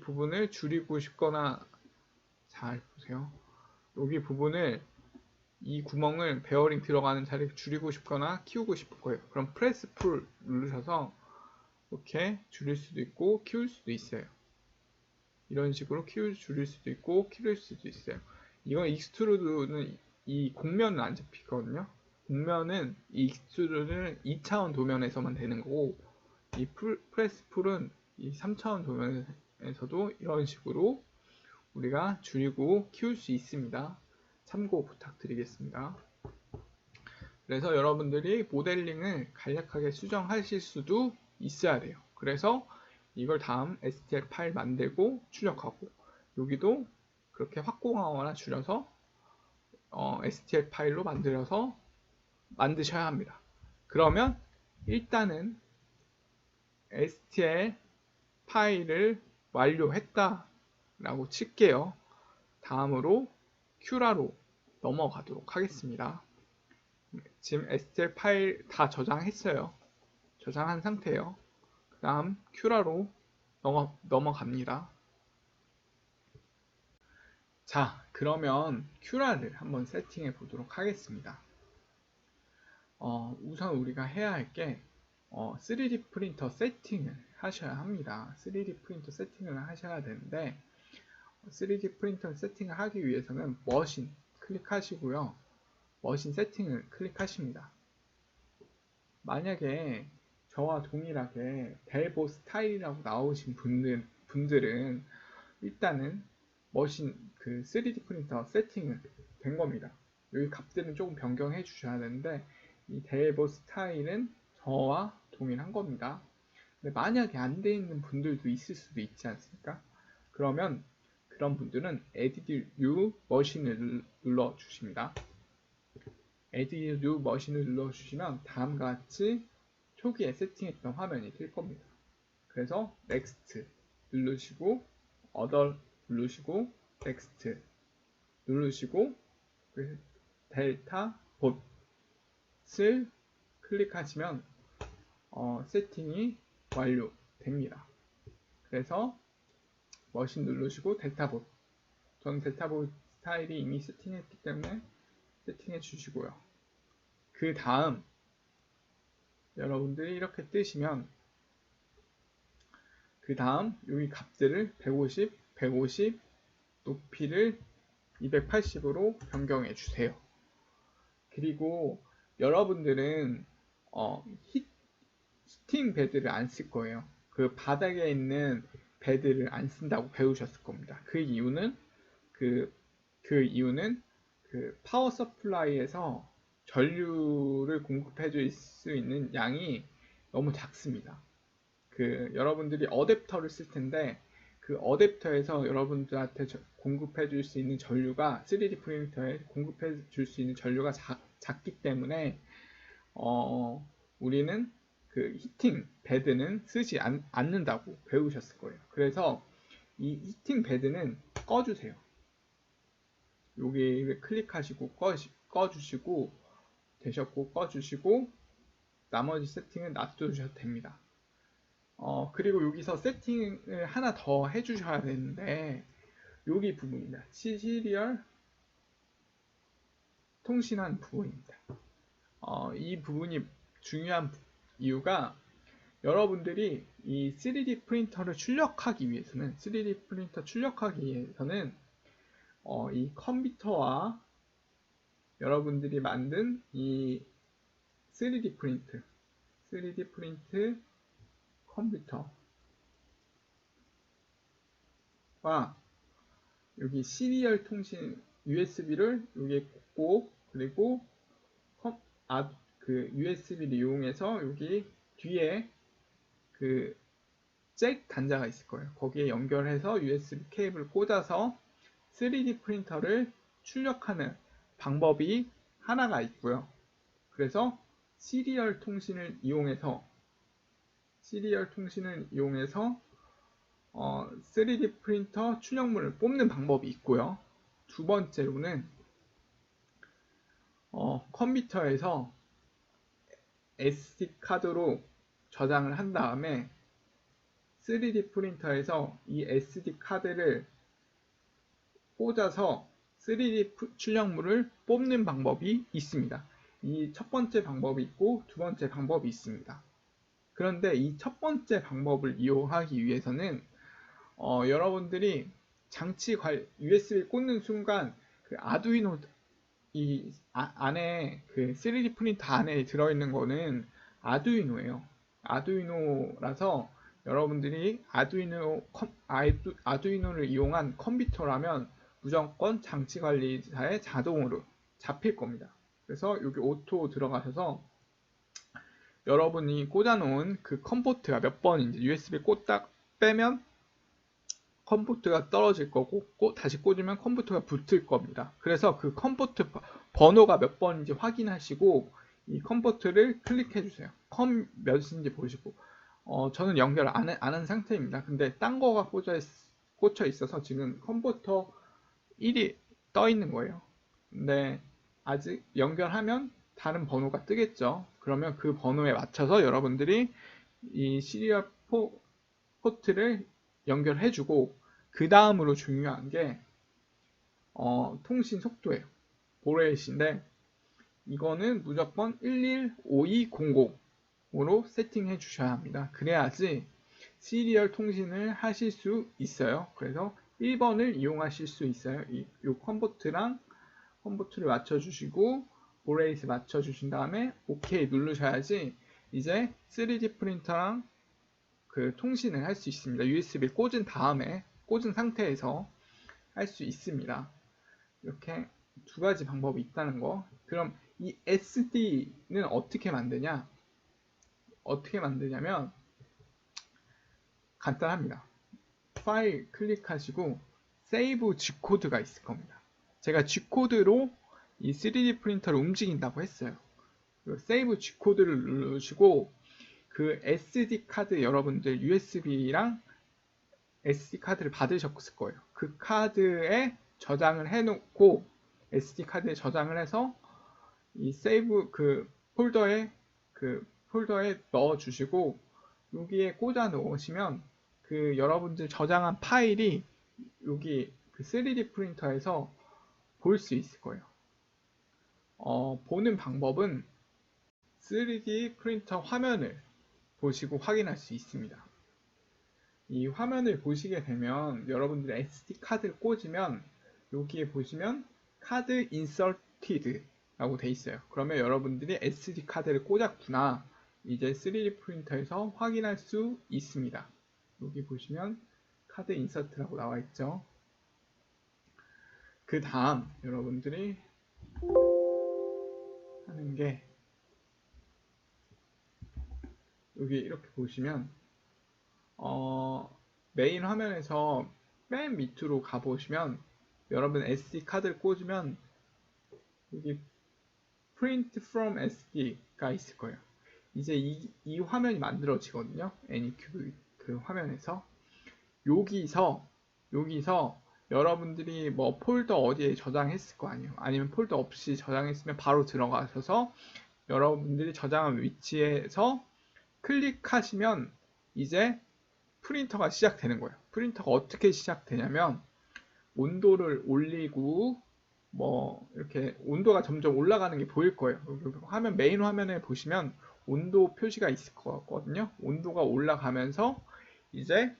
부분을 줄이고 싶거나, 잘 보세요. 여기 부분을 이 구멍을 베어링 들어가는 자리를 줄이고 싶거나 키우고 싶을 거예요. 그럼 프레스 풀 누르셔서 이렇게 줄일 수도 있고 키울 수도 있어요. 이런 식으로 줄일 수도 있고 키울 수도 있어요. 이건 익스트루드는 이 곡면은 안 잡히거든요. 곡면은 이 익스트루드는 2차원 도면에서만 되는 거고, 이 프레스 풀은 이 3차원 도면에서도 이런 식으로 우리가 줄이고 키울 수 있습니다. 참고 부탁드리겠습니다. 그래서 여러분들이 모델링을 간략하게 수정하실 수도 있어야 돼요. 그래서 이걸 다음 STL 파일 만들고 출력하고, 여기도 그렇게 확공하거나 줄여서 STL 파일로 만드셔야 합니다. 그러면 일단은 STL 파일을 완료했다 라고 칠게요. 다음으로 큐라로 넘어가도록 하겠습니다. 지금 STL 파일 다 저장했어요. 저장한 상태예요. 그 다음 큐라로 넘어갑니다. 자, 그러면 큐라를 한번 세팅해 보도록 하겠습니다. 우선 우리가 해야 할 게 3D 프린터 세팅을 하셔야 합니다. 3D 프린터 세팅을 하셔야 되는데, 3D 프린터 세팅을 하기 위해서는 머신 클릭하시고요. 머신 세팅을 클릭하십니다. 만약에 저와 동일하게 델보 스타일이라고 나오신 분들은 일단은 머신 그 3D 프린터 세팅은 된 겁니다. 여기 값들은 조금 변경해 주셔야 되는데, 이 델보 스타일은 저와 동일한 겁니다. 근데 만약에 안 돼 있는 분들도 있을 수도 있지 않습니까? 그러면 그런 분들은 Edit New Machine을 눌러 주십니다. Edit New Machine을 눌러 주시면 다음과 같이 초기에 세팅했던 화면이 뜰 겁니다. 그래서 Next 누르시고 Other 누르시고 Next 누르시고 델타 봇을 클릭하시면 세팅이 완료됩니다. 그래서 머신 누르시고 델타봇, 저는 델타봇 스타일이 이미 세팅했기 때문에 세팅해 주시고요. 그 다음 여러분들이 이렇게 뜨시면 그 다음 여기 값들을 150, 150, 높이를 280으로 변경해 주세요. 그리고 여러분들은 히팅 베드를 안 쓸 거예요. 그 바닥에 있는 베드를 안 쓴다고 배우셨을 겁니다. 그 이유는 그 파워 서플라이에서 전류를 공급해 줄 수 있는 양이 너무 작습니다. 여러분들이 어댑터를 쓸 텐데, 그 어댑터에서 여러분들한테 공급해 줄 수 있는 전류가 3D 프린터에 공급해 줄 수 있는 전류가 작기 때문에 우리는 그 히팅 베드는 쓰지 않는다고 배우셨을 거예요. 그래서 이 히팅 베드는 꺼주세요. 여기 클릭하시고 꺼주시고 되셨고 꺼주시고 나머지 세팅은 놔두셔도 됩니다. 그리고 여기서 세팅을 하나 더 해주셔야 되는데 여기 부분입니다. 시리얼 통신한 부분입니다. 이 부분이 중요한 이유가 여러분들이 이 3D 프린터를 출력하기 위해서는 이 컴퓨터와 여러분들이 만든 이 3D 프린트 컴퓨터와 여기 시리얼 통신 USB를 여기에 꽂고 그리고 그 USB를 이용해서 여기 뒤에 그 잭 단자가 있을 거예요. 거기에 연결해서 USB 케이블을 꽂아서 3D 프린터를 출력하는 방법이 하나가 있고요. 그래서 시리얼 통신을 이용해서 3D 프린터 출력물을 뽑는 방법이 있고요. 두 번째로는 컴퓨터에서 SD 카드로 저장을 한 다음에 3D 프린터에서 이 SD 카드를 꽂아서 3D 출력물을 뽑는 방법이 있습니다. 이 첫 번째 방법이 있고 두 번째 방법이 있습니다. 그런데 이 첫 번째 방법을 이용하기 위해서는 여러분들이 USB 꽂는 순간 그 아두이노 안에 그 3D 프린터 안에 들어있는 거는 아두이노예요. 아두이노라서 여러분들이 아두이노를 이용한 컴퓨터라면 무조건 장치관리자의 자동으로 잡힐 겁니다. 그래서 여기 오토 들어가셔서 여러분이 꽂아놓은 그 컴포트가 몇 번인지 USB 꽂다 빼면 컴포트가 떨어질 거고 다시 꽂으면 컴포트가 붙을 겁니다. 그래서 그 컴포트 번호가 몇 번인지 확인하시고 이 컴포트를 클릭해 주세요. 컴 몇인지 보시고 저는 연결 안 한 상태입니다. 근데 딴 거가 꽂혀 있어서 지금 컴포터 1이 떠 있는 거예요. 근데 아직 연결하면 다른 번호가 뜨겠죠. 그러면 그 번호에 맞춰서 여러분들이 이 시리얼 포트를 연결해주고 그 다음으로 중요한 게 통신 속도예요. 보레이트인데 이거는 무조건 115200으로 세팅해 주셔야 합니다. 그래야지 시리얼 통신을 하실 수 있어요. 그래서 1번을 이용하실 수 있어요. 이 컴포트를 맞춰주시고 보레이트 맞춰주신 다음에 OK 누르셔야지 이제 3D 프린터랑 그 통신을 할 수 있습니다. USB 꽂은 상태에서 할 수 있습니다. 이렇게 두 가지 방법이 있다는 거. 그럼 이 SD는 어떻게 만드냐면 간단합니다. 파일 클릭하시고 세이브 G코드가 있을 겁니다. 제가 G코드로 이 3D 프린터를 움직인다고 했어요. 세이브 G코드를 누르시고 그 SD 카드 여러분들 USB랑 SD 카드를 받으셨을 거예요. 그 카드에 저장을 해놓고 SD 카드에 저장을 해서 이 세이브 그 폴더에 넣어주시고 여기에 꽂아 놓으시면 그 여러분들 저장한 파일이 여기 그 3D 프린터에서 볼 수 있을 거예요. 보는 방법은 3D 프린터 화면을 보시고 확인할 수 있습니다. 이 화면을 보시게 되면 여러분들이 SD 카드를 꽂으면 여기에 보시면 카드 인서티드 라고 돼 있어요. 그러면 여러분들이 SD 카드를 꽂았구나. 이제 3D 프린터에서 확인할 수 있습니다. 여기 보시면 카드 인서트라고 나와 있죠. 그 다음 여러분들이 하는 게 여기 이렇게 보시면 메인 화면에서 맨 밑으로 가보시면 여러분 SD 카드를 꽂으면 여기 print from SD가 있을 거예요. 이제 이 화면이 만들어지거든요. 애니큐브 그 화면에서 여기서 여러분들이 뭐 폴더 어디에 저장했을 거 아니에요. 아니면 폴더 없이 저장했으면 바로 들어가셔서 여러분들이 저장한 위치에서 클릭하시면 이제 프린터가 시작되는 거예요. 프린터가 어떻게 시작되냐면 온도를 올리고 뭐 이렇게 온도가 점점 올라가는 게 보일 거예요. 화면 메인 화면에 보시면 온도 표시가 있을 거거든요. 온도가 올라가면서 이제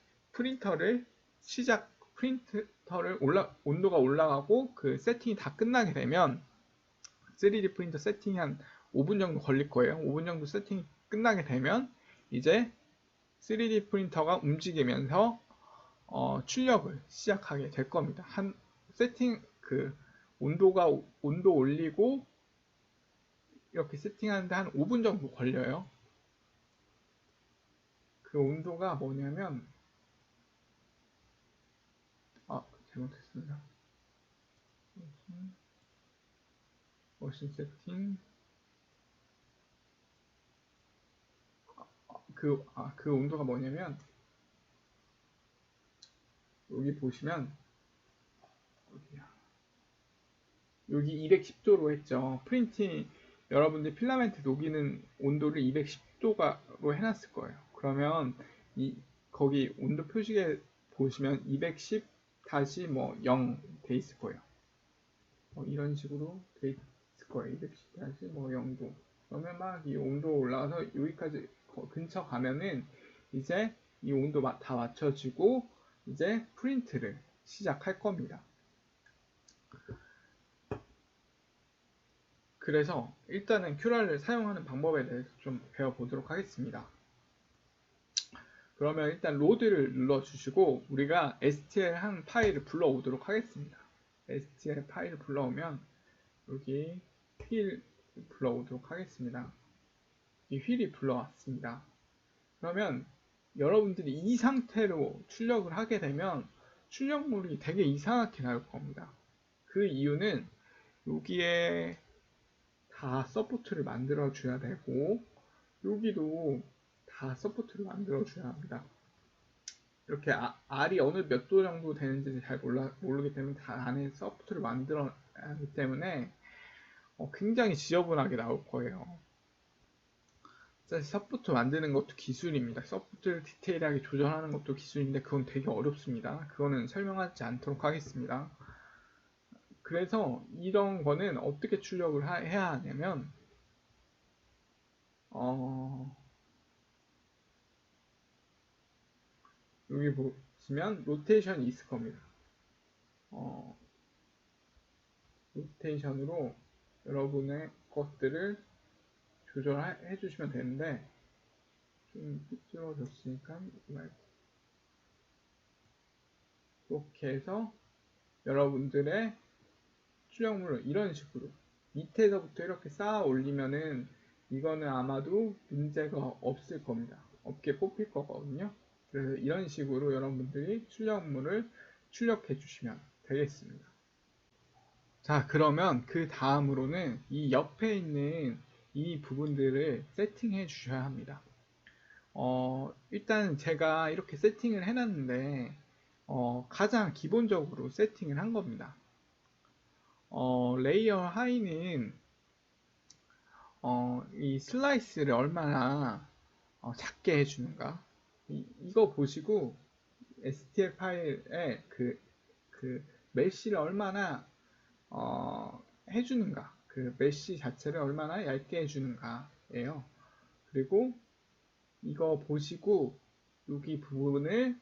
온도가 올라가고 그 세팅이 다 끝나게 되면 3D 프린터 세팅이 한 5분 정도 걸릴 거예요. 5분 정도 세팅이 끝나게 되면 이제 3D 프린터가 움직이면서 출력을 시작하게 될 겁니다. 한 세팅 온도 올리고 이렇게 세팅하는데 한 5분 정도 걸려요. 그 온도가 뭐냐면 잘못했습니다. 머신 세팅 그 온도가 뭐냐면 여기 보시면 여기 210도로 했죠. 프린팅 여러분들 필라멘트 녹이는 온도를 210도로 해놨을 거예요. 그러면 거기 온도 표시에 보시면 210 다시 뭐 0 돼 있을 거예요. 이런 식으로 돼 있을 거예요. 210 다시 뭐 0도. 그러면 막 이 온도 올라가서 여기까지 근처 가면은 이제 이 온도 다 맞춰지고 이제 프린트를 시작할 겁니다. 그래서 일단은 큐라를 사용하는 방법에 대해서 좀 배워보도록 하겠습니다. 그러면 일단 로드를 눌러주시고 우리가 stl 한 파일을 불러오도록 하겠습니다. stl 파일을 불러오면 여기 휠 불러오도록 하겠습니다. 이 휠이 불러왔습니다. 그러면 여러분들이 이 상태로 출력을 하게 되면 출력물이 되게 이상하게 나올 겁니다. 그 이유는 여기에 다 서포트를 만들어 줘야 되고 여기도 다 서포트를 만들어 줘야 합니다. 이렇게 R이 어느 몇 도 정도 되는지 잘 모르기 때문에 다 안에 서포트를 만들어야 하기 때문에 굉장히 지저분하게 나올 거예요. 사실 서포트 만드는 것도 기술입니다. 서포트를 디테일하게 조절하는 것도 기술인데 그건 되게 어렵습니다. 그거는 설명하지 않도록 하겠습니다. 그래서 이런 거는 어떻게 출력을 해야 하냐면 여기 보시면 로테이션이 있을 겁니다. 로테이션으로 여러분의 것들을 조절해 주시면 되는데 좀 삐뚤어졌으니까 이렇게 해서 여러분들의 출력물을 이런 식으로 밑에서부터 이렇게 쌓아 올리면은 이거는 아마도 문제가 없을 겁니다. 없게 뽑힐 거거든요. 그래서 이런 식으로 여러분들이 출력물을 출력해 주시면 되겠습니다. 자, 그러면 그 다음으로는 이 옆에 있는 이 부분들을 세팅해 주셔야 합니다. 일단 제가 이렇게 세팅을 해놨는데 가장 기본적으로 세팅을 한 겁니다. 레이어 하이는 이 슬라이스를 얼마나 작게 해주는가 이거 보시고 stl 파일에 그 메쉬를 얼마나 해주는가 그 메쉬 자체를 얼마나 얇게 해주는가예요. 그리고 이거 보시고 여기 부분을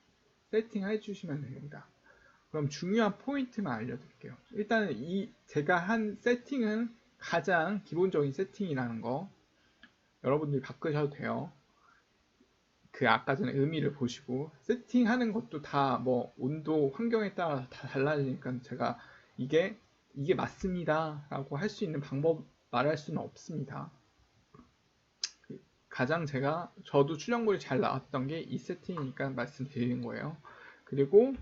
세팅해 주시면 됩니다. 그럼 중요한 포인트만 알려드릴게요. 일단은 제가 한 세팅은 가장 기본적인 세팅이라는 거 여러분들이 바꾸셔도 돼요. 그 아까 전에 의미를 보시고 세팅하는 것도 다 뭐 온도 환경에 따라 다 달라지니까 제가 이게 맞습니다 라고 할 수 있는 방법 말할 수는 없습니다. 가장 저도 출력물이 잘 나왔던 게 이 세팅이니까 말씀드리는 거예요. 그리고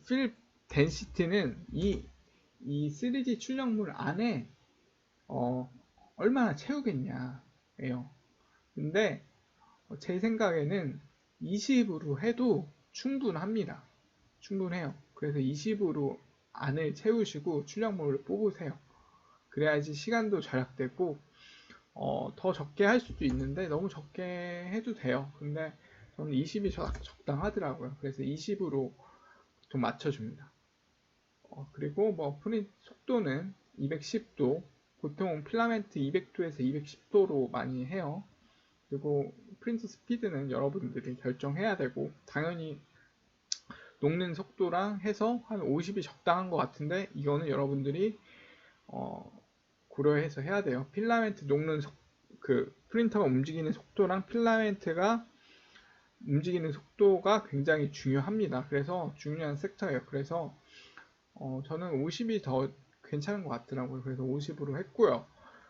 필 덴시티는 이 3D 출력물 안에 얼마나 채우겠냐예요. 근데 제 생각에는 20으로 해도 충분합니다. 충분해요. 그래서 20으로 안을 채우시고 출력물을 뽑으세요. 그래야지 시간도 절약되고 더 적게 할 수도 있는데 너무 적게 해도 돼요. 근데 저는 20이 적당하더라고요. 그래서 20으로 좀 맞춰줍니다. 그리고 뭐 프린트 속도는 210도, 보통 필라멘트 200도에서 210도로 많이 해요. 그리고 프린트 스피드는 여러분들이 결정해야 되고, 당연히 녹는 속도랑 해서 한 50이 적당한 것 같은데, 이거는 여러분들이 고려해서 해야 돼요. 필라멘트 녹는 그 프린터가 움직이는 속도랑 필라멘트가 움직이는 속도가 굉장히 중요합니다. 그래서 중요한 섹터예요. 그래서 저는 50이 더 괜찮은 것 같더라고요. 그래서 50으로 했고요.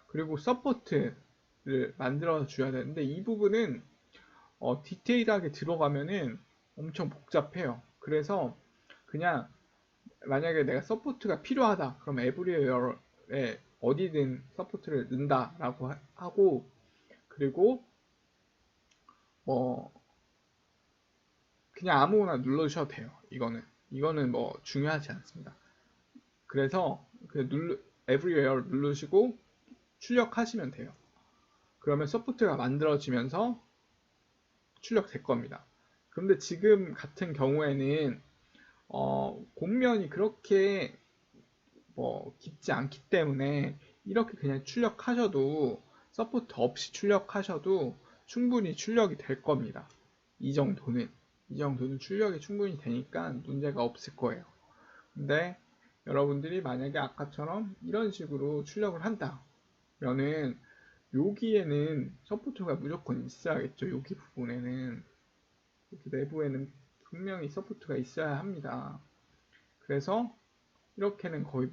그리고 서포트를 만들어 줘야 되는데 이 부분은 디테일하게 들어가면은 엄청 복잡해요. 그래서 그냥 만약에 내가 서포트가 필요하다. 그럼 에브리웨어에 어디든 서포트를 넣는다라고 하고, 그리고 뭐 그냥 아무거나 눌러주셔도 돼요. 이거는 뭐 중요하지 않습니다. 그래서 everywhere 누르시고 출력하시면 돼요. 그러면 서포트가 만들어지면서 출력될 겁니다. 그런데 지금 같은 경우에는 곡면이 그렇게 뭐 깊지 않기 때문에 이렇게 그냥 출력하셔도, 서포트 없이 출력하셔도 충분히 출력이 될 겁니다. 이 정도는 출력이 충분히 되니까 문제가 없을 거예요. 근데 여러분들이 만약에 아까처럼 이런 식으로 출력을 한다면은 여기에는 서포트가 무조건 있어야겠죠. 여기 부분에는, 여기 내부에는 분명히 서포트가 있어야 합니다. 그래서 이렇게는 거의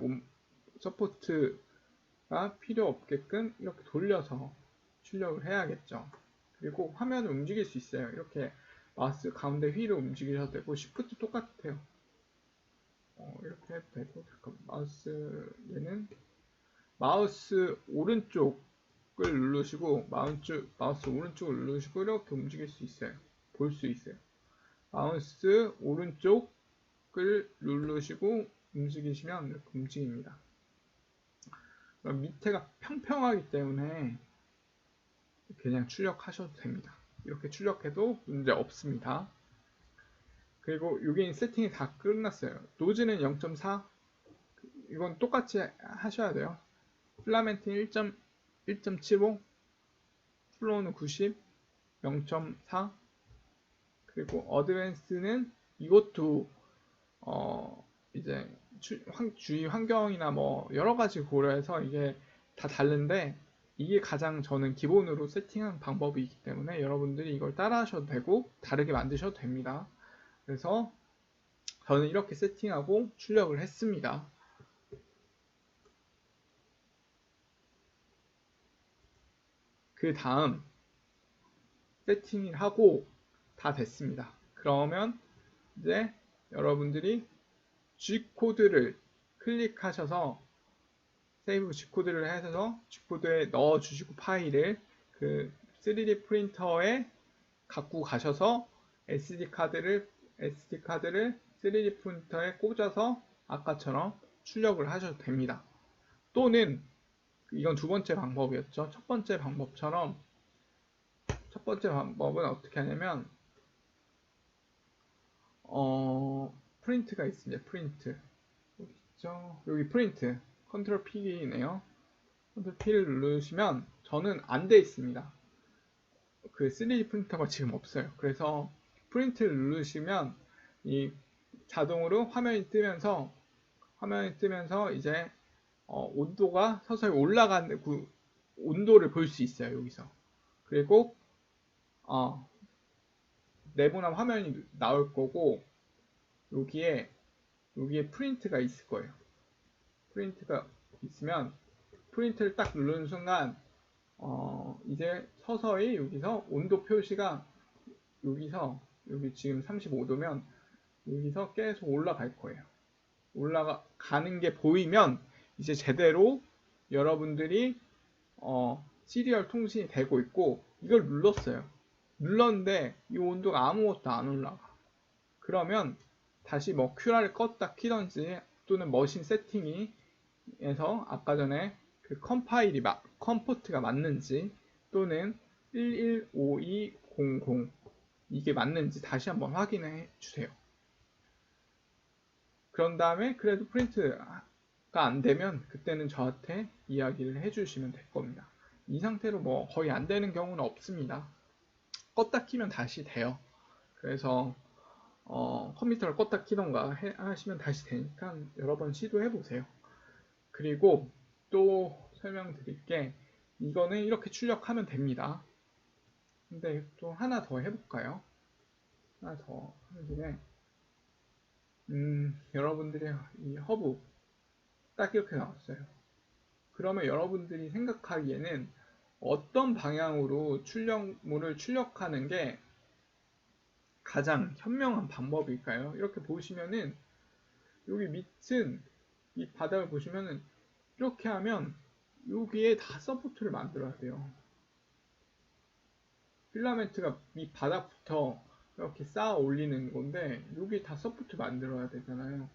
서포트가 필요 없게끔 이렇게 돌려서 출력을 해야겠죠. 그리고 화면을 움직일 수 있어요. 이렇게 마우스 가운데 휠을 움직이셔도 되고, 시프트 똑같아요. 이렇게 해도 되고, 잠깐 얘는 마우스 오른쪽을 누르시고, 마우스 오른쪽을 누르시고 이렇게 움직일 수 있어요. 볼 수 있어요. 마우스 오른쪽을 누르시고 움직이시면 이렇게 움직입니다. 밑에가 평평하기 때문에 그냥 출력하셔도 됩니다. 이렇게 출력해도 문제 없습니다. 그리고 여기 세팅이 다 끝났어요. 노즈는 0.4, 이건 똑같이 하셔야 돼요. 필라멘트는 1.75, 플로우는 90, 0.4, 그리고 어드밴스는 이것도 이제 주위 환경이나 뭐 여러 가지 고려해서 이게 다 다른데, 이게 가장 저는 기본으로 세팅한 방법이기 때문에 여러분들이 이걸 따라 하셔도 되고 다르게 만드셔도 됩니다. 그래서 저는 이렇게 세팅하고 출력을 했습니다. 그 다음 세팅을 하고 다 됐습니다. 그러면 이제 여러분들이 G코드를 클릭하셔서 세이브 G코드를 해서 G코드에 넣어주시고 파일을 그 3D 프린터에 갖고 가셔서 SD카드를 3D 프린터에 꽂아서 아까처럼 출력을 하셔도 됩니다. 또는 이건 두 번째 방법이었죠. 첫 번째 방법처럼, 첫 번째 방법은 어떻게 하냐면 프린트가 있습니다. 프린트 여기 있죠. 여기 프린트 컨트롤 P네요. 컨트롤 P를 누르시면 저는 안 돼 있습니다. 그 3D 프린터가 지금 없어요. 그래서 프린트를 누르시면 이 자동으로 화면이 뜨면서 이제 온도가 서서히 올라가는 그 온도를 볼 수 있어요. 여기서. 그리고 네모난 화면이 나올 거고, 여기에 프린트가 있을 거예요. 프린트가 있으면 프린트를 딱 누르는 순간 이제 서서히 여기서 온도 표시가 여기 지금 35도면 여기서 계속 올라갈 거예요. 올라가는 게 보이면 이제 제대로 여러분들이 시리얼 통신이 되고 있고, 이걸 눌렀어요. 눌렀는데 이 온도가 아무것도 안 올라가. 그러면 다시 뭐 QR을 껐다 키던지, 또는 머신 세팅에서 아까 전에 그 컴포트가 맞는지, 또는 115200 이게 맞는지 다시 한번 확인해 주세요. 그런 다음에 그래도 프린트가 안 되면 그때는 저한테 이야기를 해주시면 될 겁니다. 이 상태로 뭐 거의 안 되는 경우는 없습니다. 껐다 키면 다시 돼요. 그래서 컴퓨터를 껐다 키던가 하시면 다시 되니까 여러 번 시도해 보세요. 그리고 또 설명드릴 게, 이거는 이렇게 출력하면 됩니다. 근데 또 하나 더 해볼까요? 하나 더 하는 김에 여러분들이 이 허브 딱 이렇게 나왔어요. 그러면 여러분들이 생각하기에는 어떤 방향으로 출력물을 출력하는 게 가장 현명한 방법일까요? 이렇게 보시면은 여기 밑은 이 바닥을 보시면은 이렇게 하면 여기에 다 서포트를 만들어야 돼요. 필라멘트가 이 바닥부터 이렇게 쌓아 올리는 건데 여기 다 서포트 만들어야 되잖아요.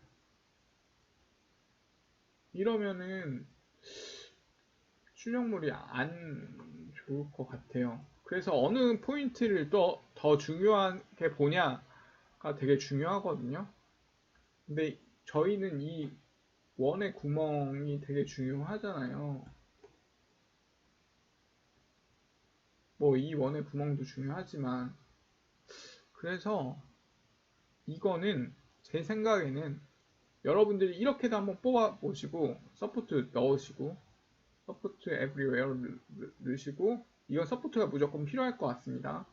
이러면은 출력물이 안 좋을 것 같아요. 그래서 어느 포인트를 또 더 중요하게 보냐가 되게 중요하거든요. 근데 저희는 이 원의 구멍이 되게 중요하잖아요. 뭐 이 원의 구멍도 중요하지만, 그래서 이거는 제 생각에는 여러분들이 이렇게도 한번 뽑아 보시고 서포트 넣으시고 서포트 에브리웨어 넣으시고, 이건 서포트가 무조건 필요할 것 같습니다.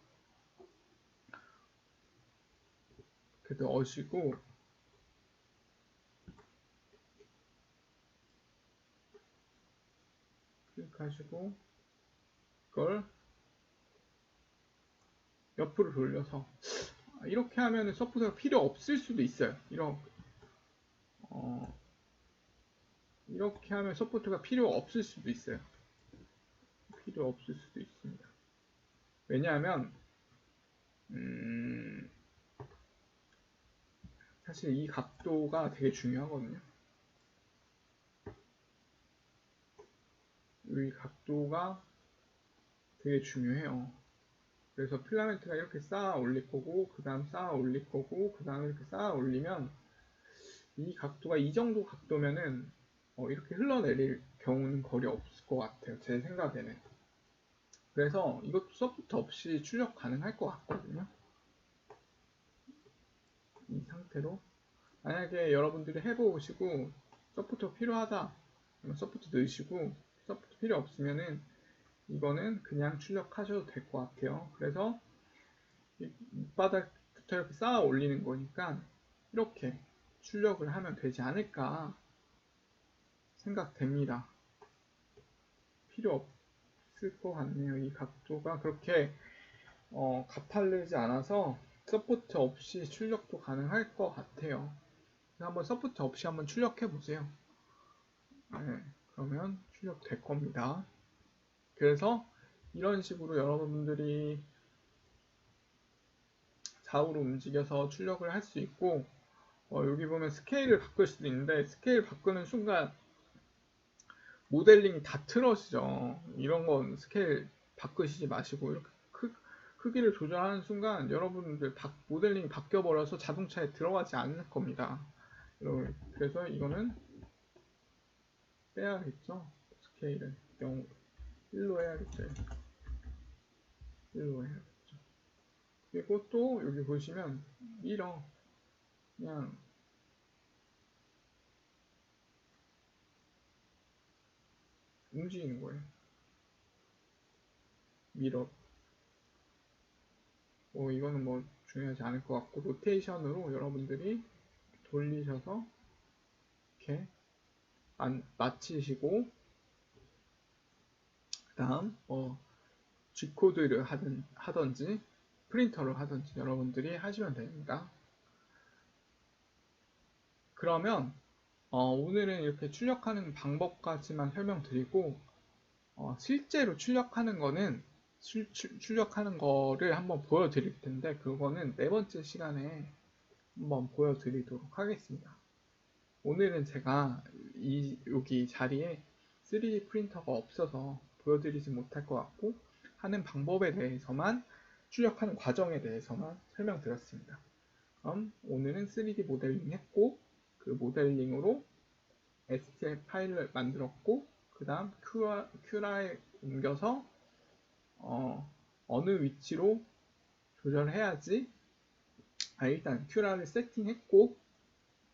그래도 넣으시고, 클릭하시고 이걸 옆으로 돌려서 이렇게 하면 서포트가 필요 없을 수도 있어요. 이렇게 하면 서포트가 필요 없을 수도 있어요. 필요 없을 수도 있습니다. 왜냐하면 사실 이 각도가 되게 중요하거든요. 이 각도가 되게 중요해요. 그래서 필라멘트가 이렇게 쌓아 올릴 거고, 그 다음 쌓아 올릴 거고, 그 다음 이렇게 쌓아 올리면 이 각도가 이 정도 각도면은 이렇게 흘러내릴 경우는 거의 없을 것 같아요. 제 생각에는. 그래서 이것도 서포트 없이 출력 가능할 것 같거든요. 이 상태로. 만약에 여러분들이 해보시고 서포트가 필요하다 그러면 서포트 넣으시고, 서포트 필요 없으면은 이거는 그냥 출력하셔도 될 것 같아요. 그래서 밑바닥부터 이렇게 쌓아 올리는 거니까 이렇게 출력을 하면 되지 않을까 생각됩니다. 필요 없을 것 같네요. 이 각도가 그렇게 가파르지 않아서 서포트 없이 출력도 가능할 것 같아요. 한번 서포트 없이 한번 출력해 보세요. 네, 그러면 출력될 겁니다. 그래서 이런 식으로 여러분들이 좌우로 움직여서 출력을 할 수 있고, 여기 보면 스케일을 바꿀 수도 있는데, 스케일 바꾸는 순간 모델링이 다 틀어지죠. 이런 건 스케일 바꾸시지 마시고 이렇게 크기를 조절하는 순간 여러분들 모델링이 바뀌어 버려서 자동차에 들어가지 않을 겁니다. 그래서 이거는 빼야겠죠. 스케일을 1로 해야겠죠. 1로 해야겠죠. 그리고 또 여기 보시면 미러, 그냥 움직이는 거예요. 미러. 이거는 뭐 중요하지 않을 것 같고, 로테이션으로 여러분들이 돌리셔서 이렇게 맞추시고, 그 다음 G코드를 하든지 프린터로 하든지 여러분들이 하시면 됩니다. 그러면 오늘은 이렇게 출력하는 방법까지만 설명드리고, 실제로 출력하는 거는 출력하는 거를 한번 보여드릴 텐데, 그거는 네 번째 시간에 한번 보여드리도록 하겠습니다. 오늘은 제가 여기 자리에 3D 프린터가 없어서 보여드리지 못할 것 같고, 하는 방법에 대해서만, 출력하는 과정에 대해서만 설명드렸습니다. 그럼 오늘은 3D 모델링 했고, 그 모델링으로 STL 파일을 만들었고, 그 다음 큐라에 옮겨서 어느 위치로 조절해야지. 일단 큐라를 세팅했고,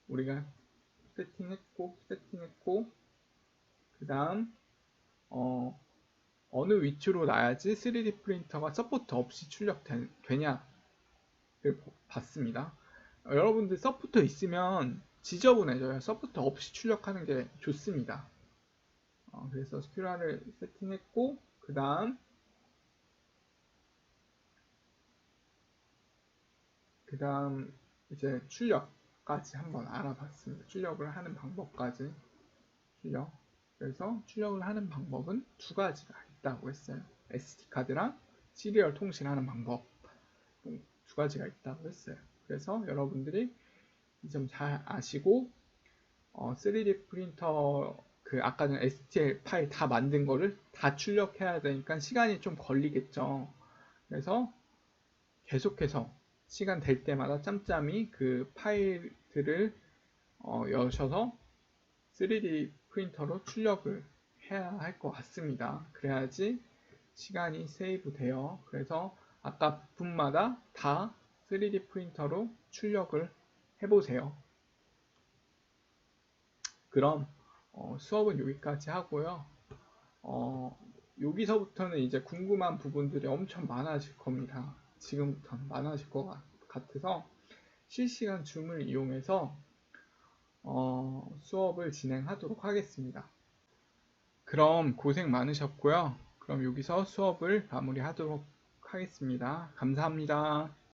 우리가 세팅했고, 그 다음 어느 위치로 놔야지 3D 프린터가 서포트 없이 출력되냐를 봤습니다. 여러분들 서포터 있으면 지저분해져요. 서포터 없이 출력하는 게 좋습니다. 그래서 큐라를 세팅했고, 그 다음 이제 출력까지 한번 알아봤습니다. 출력을 하는 방법까지. 그래서 출력을 하는 방법은 두 가지가 있다고 했어요. SD카드랑 시리얼 통신하는 방법 두 가지가 있다고 했어요. 그래서 여러분들이 이 점 잘 아시고 3D 프린터 아까는 STL 파일 다 만든 거를 다 출력해야 되니까 시간이 좀 걸리겠죠. 그래서 계속해서 시간 될 때마다 짬짬이 그 파일들을 여셔서 3D 프린터로 출력을 해야 할 것 같습니다. 그래야지 시간이 세이브 돼요. 그래서 아까 부품마다 다 3D 프린터로 출력을 해보세요. 그럼 수업은 여기까지 하고요. 여기서부터는 이제 궁금한 부분들이 엄청 많아질 겁니다. 지금부터는 많아질 것 같아서 실시간 줌을 이용해서 수업을 진행하도록 하겠습니다. 그럼 고생 많으셨고요. 그럼 여기서 수업을 마무리하도록 하겠습니다. 감사합니다.